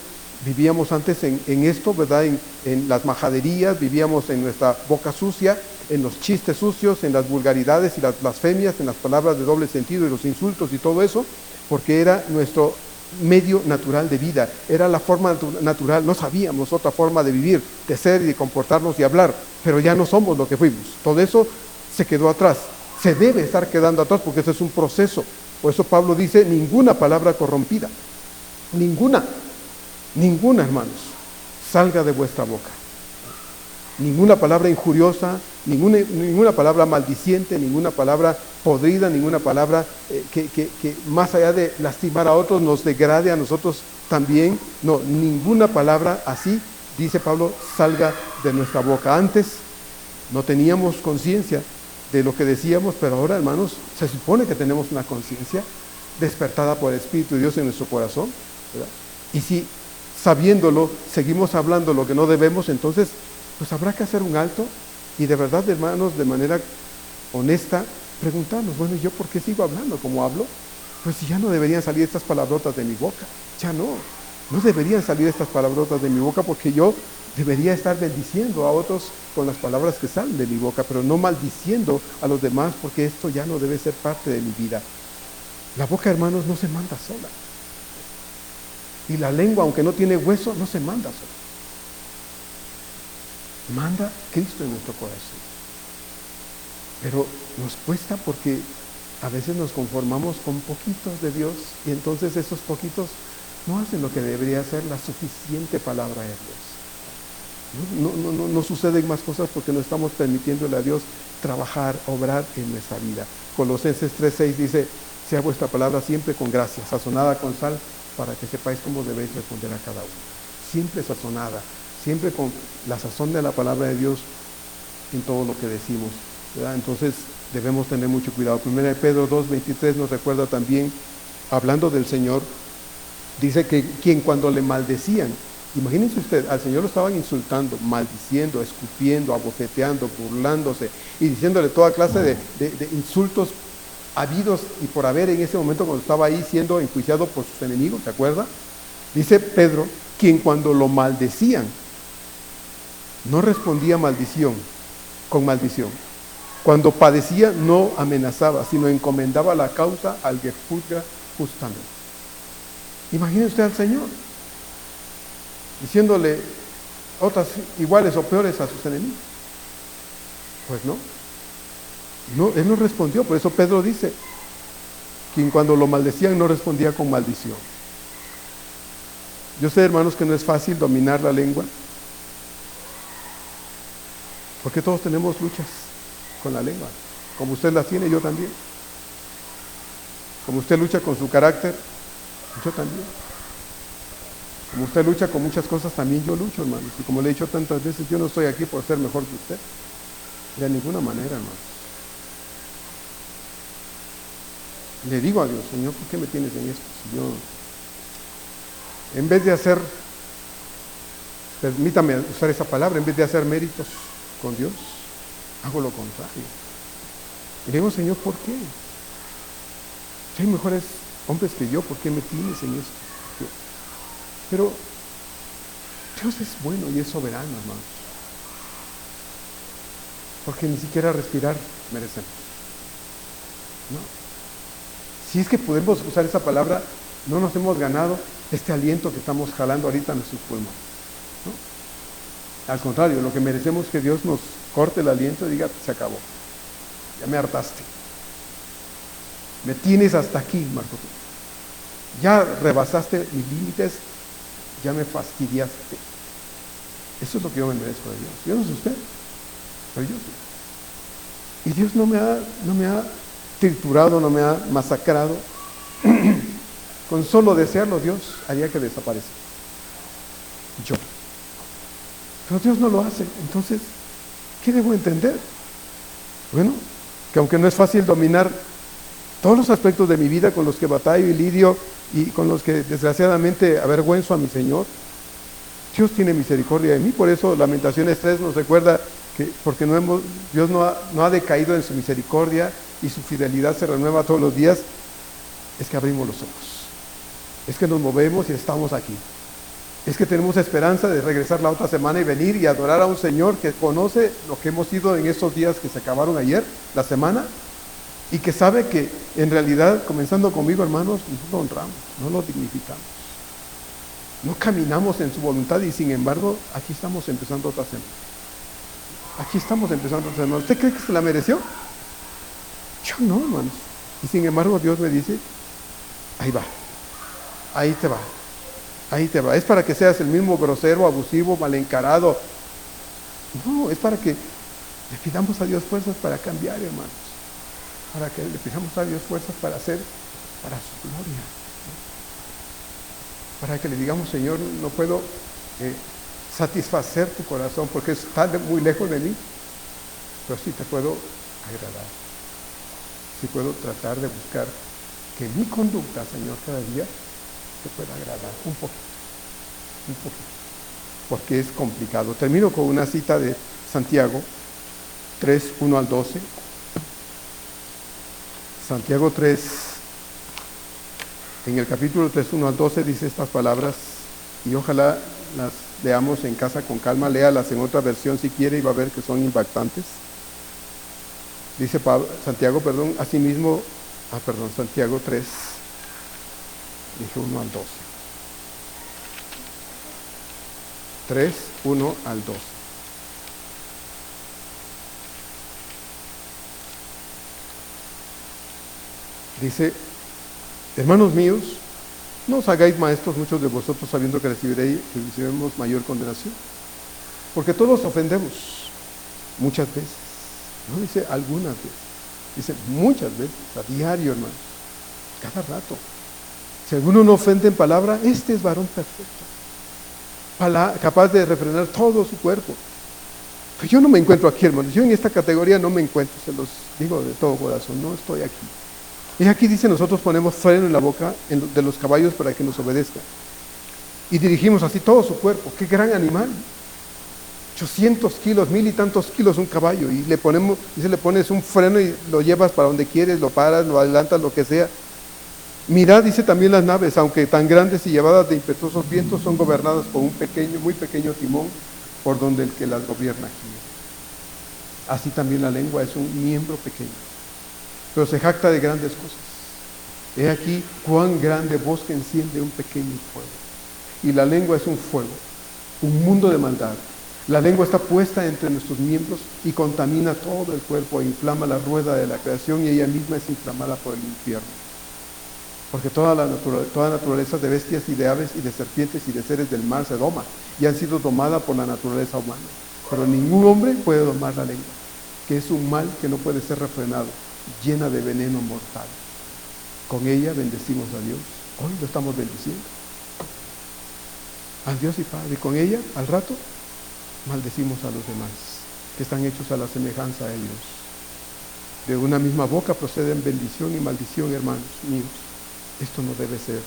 vivíamos antes en esto, ¿verdad? En las majaderías, vivíamos en nuestra boca sucia, en los chistes sucios, en las vulgaridades y las blasfemias, en las palabras de doble sentido y los insultos y todo eso, porque era nuestro medio natural de vida, era la forma natural, no sabíamos otra forma de vivir, de ser y de comportarnos y hablar, pero ya no somos lo que fuimos. Todo eso se quedó atrás, se debe estar quedando atrás porque eso es un proceso. Por eso Pablo dice, ninguna palabra corrompida, ninguna, hermanos, salga de vuestra boca. Ninguna palabra injuriosa, ninguna palabra maldiciente, ninguna palabra podrida, ninguna palabra que más allá de lastimar a otros nos degrade a nosotros también. No, ninguna palabra así, dice Pablo, salga de nuestra boca. Antes no teníamos conciencia de lo que decíamos, pero ahora, hermanos, se supone que tenemos una conciencia despertada por el Espíritu de Dios en nuestro corazón, ¿verdad? Y si sabiéndolo seguimos hablando lo que no debemos, entonces pues habrá que hacer un alto y de verdad, hermanos, de manera honesta, preguntarnos, bueno, ¿yo por qué sigo hablando como hablo? Pues ya no deberían salir estas palabrotas de mi boca, ya no deberían salir estas palabrotas de mi boca, porque yo debería estar bendiciendo a otros con las palabras que salen de mi boca, pero no maldiciendo a los demás, porque esto ya no debe ser parte de mi vida. La boca, hermanos, no se manda sola. Y la lengua, aunque no tiene hueso, no se manda sola. Manda Cristo en nuestro corazón. Pero nos cuesta porque a veces nos conformamos con poquitos de Dios y entonces esos poquitos no hacen lo que debería ser la suficiente palabra de Dios. No suceden más cosas porque no estamos permitiéndole a Dios trabajar, obrar en nuestra vida. Colosenses 3:6 dice, sea vuestra palabra siempre con gracia, sazonada con sal, para que sepáis cómo debéis responder a cada uno. Siempre sazonada, siempre con la sazón de la palabra de Dios en todo lo que decimos, ¿verdad? Entonces debemos tener mucho cuidado. 1 Pedro 2:23 nos recuerda también, hablando del Señor, dice que quien cuando le maldecían, imagínense usted, al Señor lo estaban insultando, maldiciendo, escupiendo, abofeteando, burlándose y diciéndole toda clase de insultos habidos y por haber en ese momento cuando estaba ahí siendo enjuiciado por sus enemigos, ¿se acuerda? Dice Pedro, quien cuando lo maldecían, no respondía con maldición. Cuando padecía no amenazaba, sino encomendaba la causa al que juzga justamente. Imagine usted al Señor diciéndole otras iguales o peores a sus enemigos. Pues no, Él no respondió. Por eso Pedro dice, quien cuando lo maldecían no respondía con maldición. Yo sé, hermanos, que no es fácil dominar la lengua, porque todos tenemos luchas con la lengua. Como usted las tiene, yo también. Como usted lucha con su carácter, yo también. Como usted lucha con muchas cosas, también yo lucho, hermanos. Y como le he dicho tantas veces, yo no estoy aquí por ser mejor que usted. De ninguna manera, hermano. Le digo a Dios, Señor, ¿por qué me tienes en esto? Si yo, en vez de hacer, permítame usar esa palabra, en vez de hacer méritos con Dios, hago lo contrario. Y le digo, Señor, ¿por qué? Si hay mejores hombres que yo, ¿por qué me tienes en esto? Pero Dios es bueno y es soberano, hermano. Porque ni siquiera respirar merecemos. ¿No? Si es que podemos usar esa palabra, no nos hemos ganado este aliento que estamos jalando ahorita en nuestros pulmones, ¿no? Al contrario, lo que merecemos es que Dios nos corte el aliento y diga, se acabó, ya me hartaste, me tienes hasta aquí, Marco, ya rebasaste mis límites, ya me fastidiaste. Eso es lo que yo me merezco de Dios. Yo no sé usted, pero yo sí. Y Dios no me ha triturado, no me ha masacrado. Con solo desearlo, Dios haría que desapareciera. Yo. Pero Dios no lo hace. Entonces, ¿qué debo entender? Bueno, que aunque no es fácil dominar todos los aspectos de mi vida con los que batallo y lidio y con los que desgraciadamente avergüenzo a mi Señor, Dios tiene misericordia de mí. Por eso Lamentaciones 3 nos recuerda que porque Dios no ha decaído en su misericordia y su fidelidad se renueva todos los días, es que abrimos los ojos, es que nos movemos y estamos aquí, es que tenemos esperanza de regresar la otra semana y venir y adorar a un Señor que conoce lo que hemos sido en estos días que se acabaron ayer, la semana, y que sabe que en realidad, comenzando conmigo, hermanos, no lo honramos, no lo dignificamos, no caminamos en su voluntad y sin embargo aquí estamos empezando otra semana. Aquí estamos empezando otra semana. ¿Usted cree que se la mereció? Yo no, hermanos. Y sin embargo Dios me dice, ahí va, ahí te va, ahí te va. Es para que seas el mismo grosero, abusivo, mal encarado. No, es para que le pidamos a Dios fuerzas para cambiar, hermanos. Para que le pidamos a Dios fuerzas para hacer para su gloria. Para que le digamos, Señor, no puedo satisfacer tu corazón porque está muy lejos de mí, pero sí te puedo agradar. Sí puedo tratar de buscar que mi conducta, Señor, cada día te pueda agradar un poquito, porque es complicado. Termino con una cita de Santiago 3, 1 al 12. Santiago 3, en el capítulo 3, 1 al 12 dice estas palabras, y ojalá las leamos en casa con calma, léalas en otra versión si quiere y va a ver que son impactantes. Dice Santiago 3, dije 1 al 12. 3, 1 al 12. Dice, hermanos míos, no os hagáis maestros muchos de vosotros sabiendo que recibiremos mayor condenación. Porque todos ofendemos muchas veces. No dice algunas veces, dice muchas veces, a diario, hermano, cada rato. Si alguno no ofende en palabra, este es varón perfecto, capaz de refrenar todo su cuerpo. Pues yo no me encuentro aquí, hermanos, yo en esta categoría no me encuentro, se los digo de todo corazón, no estoy aquí. Y aquí dice, nosotros ponemos freno en la boca de los caballos para que nos obedezcan. Y dirigimos así todo su cuerpo. ¡Qué gran animal! 800 kilos, 1000 y tantos kilos un caballo. Y le pones un freno y lo llevas para donde quieres, lo paras, lo adelantas, lo que sea. Mirad, dice también las naves, aunque tan grandes y llevadas de impetuosos vientos, son gobernadas por un pequeño, muy pequeño timón, por donde el que las gobierna aquí. Así también la lengua es un miembro pequeño, pero se jacta de grandes cosas. He aquí cuán grande bosque enciende un pequeño fuego. Y la lengua es un fuego, un mundo de maldad. La lengua está puesta entre nuestros miembros y contamina todo el cuerpo e inflama la rueda de la creación y ella misma es inflamada por el infierno. Porque toda naturaleza de bestias y de aves y de serpientes y de seres del mar se doma y han sido domadas por la naturaleza humana. Pero ningún hombre puede domar la lengua, que es un mal que no puede ser refrenado, llena de veneno mortal. Con ella bendecimos a Dios. Hoy lo estamos bendiciendo. A Dios y Padre. Y con ella, al rato, maldecimos a los demás. que están hechos a la semejanza de Dios. De una misma boca proceden bendición y maldición, hermanos míos. Esto no debe ser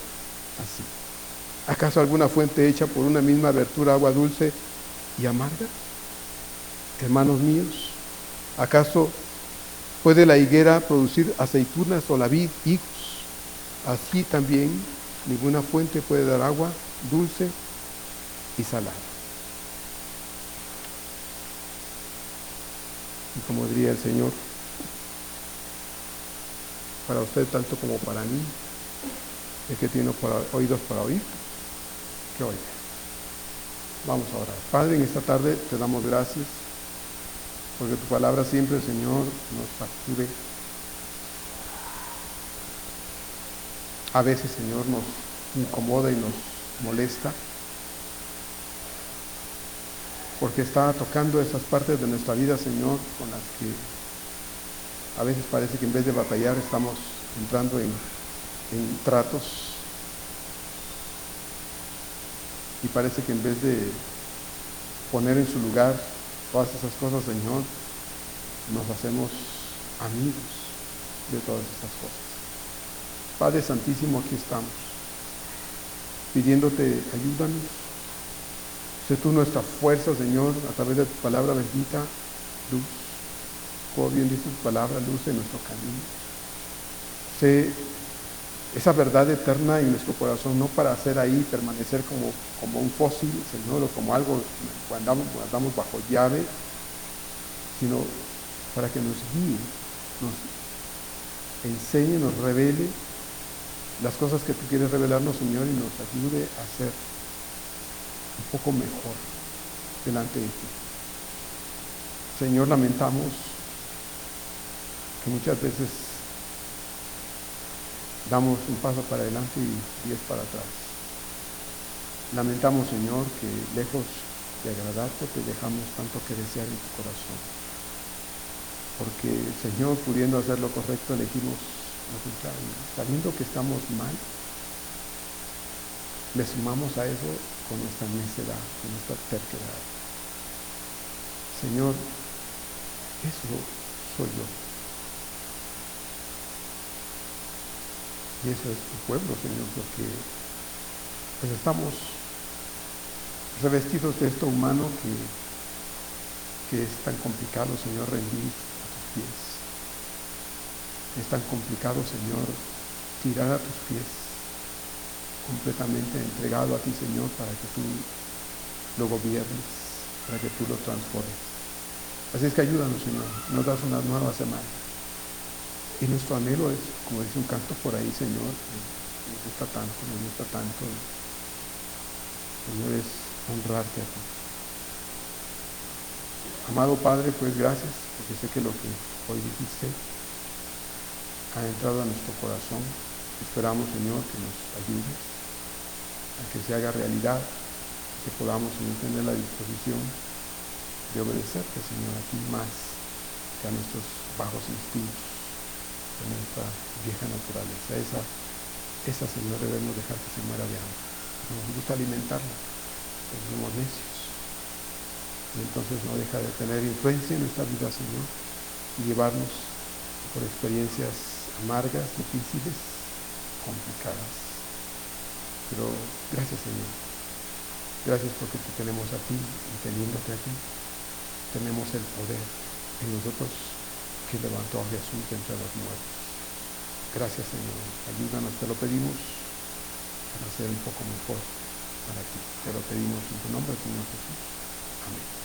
así. ¿Acaso alguna fuente hecha por una misma abertura agua dulce y amarga? Hermanos míos, ¿acaso puede la higuera producir aceitunas o la vid higos? Así también ninguna fuente puede dar agua dulce y salada. Y como diría el Señor, para usted tanto como para mí, el que tiene oídos para oír, que oiga. Vamos a orar. Padre, en esta tarde te damos gracias, porque tu palabra siempre, Señor, nos sacude. A veces, Señor, nos incomoda y nos molesta, porque está tocando esas partes de nuestra vida, Señor, con las que a veces parece que en vez de batallar estamos entrando en tratos, y parece que en vez de poner en su lugar todas esas cosas, Señor, nos hacemos amigos de todas esas cosas. Padre Santísimo, aquí estamos, pidiéndote, ayúdanos. Sé tú nuestra fuerza, Señor, a través de tu palabra bendita, luz. Como bien dice tu palabra, luz en nuestro camino. Sé esa verdad eterna en nuestro corazón, no para hacer ahí, permanecer como un fósil, Señor, o como algo cuando andamos bajo llave, sino para que nos guíe, nos enseñe, nos revele las cosas que tú quieres revelarnos, Señor, y nos ayude a ser un poco mejor delante de ti. Señor, lamentamos que muchas veces damos un paso para adelante y 10 para atrás. Lamentamos, Señor, que lejos de agradarte te dejamos tanto que desear en tu corazón. Porque, Señor, pudiendo hacer lo correcto, elegimos lo contrario. Sabiendo que estamos mal, le sumamos a eso con nuestra necedad, con nuestra terquedad. Señor, eso soy yo. Y eso es tu pueblo, Señor, porque pues estamos revestidos de esto humano que es tan complicado, Señor, rendir a tus pies. Es tan complicado, Señor, tirar a tus pies, completamente entregado a ti, Señor, para que tú lo gobiernes, para que tú lo transformes. Así es que ayúdanos, Señor, nos das una nueva semana. Y nuestro anhelo es, como dice un canto por ahí, Señor, nos gusta tanto, Señor, es honrarte a ti. Amado Padre, pues gracias, porque sé que lo que hoy dijiste ha entrado a nuestro corazón. Esperamos, Señor, que nos ayudes a que se haga realidad, que podamos, Señor, tener la disposición de obedecerte, Señor, a ti más que a nuestros bajos instintos, a nuestra vieja naturaleza. Esa, Señor, debemos dejar que se muera de hambre. Nos gusta alimentarla, pero somos necios. Y entonces no deja de tener influencia en nuestra vida, Señor, y llevarnos por experiencias amargas, difíciles, complicadas. Pero gracias, Señor. Gracias porque te tenemos a ti, y teniéndote a ti, tenemos el poder en nosotros que levantó a Jesús de entre los muertos. Gracias, Señor. Ayúdanos, te lo pedimos, para ser un poco mejor para ti. Te lo pedimos en tu nombre, Señor Jesús. Amén.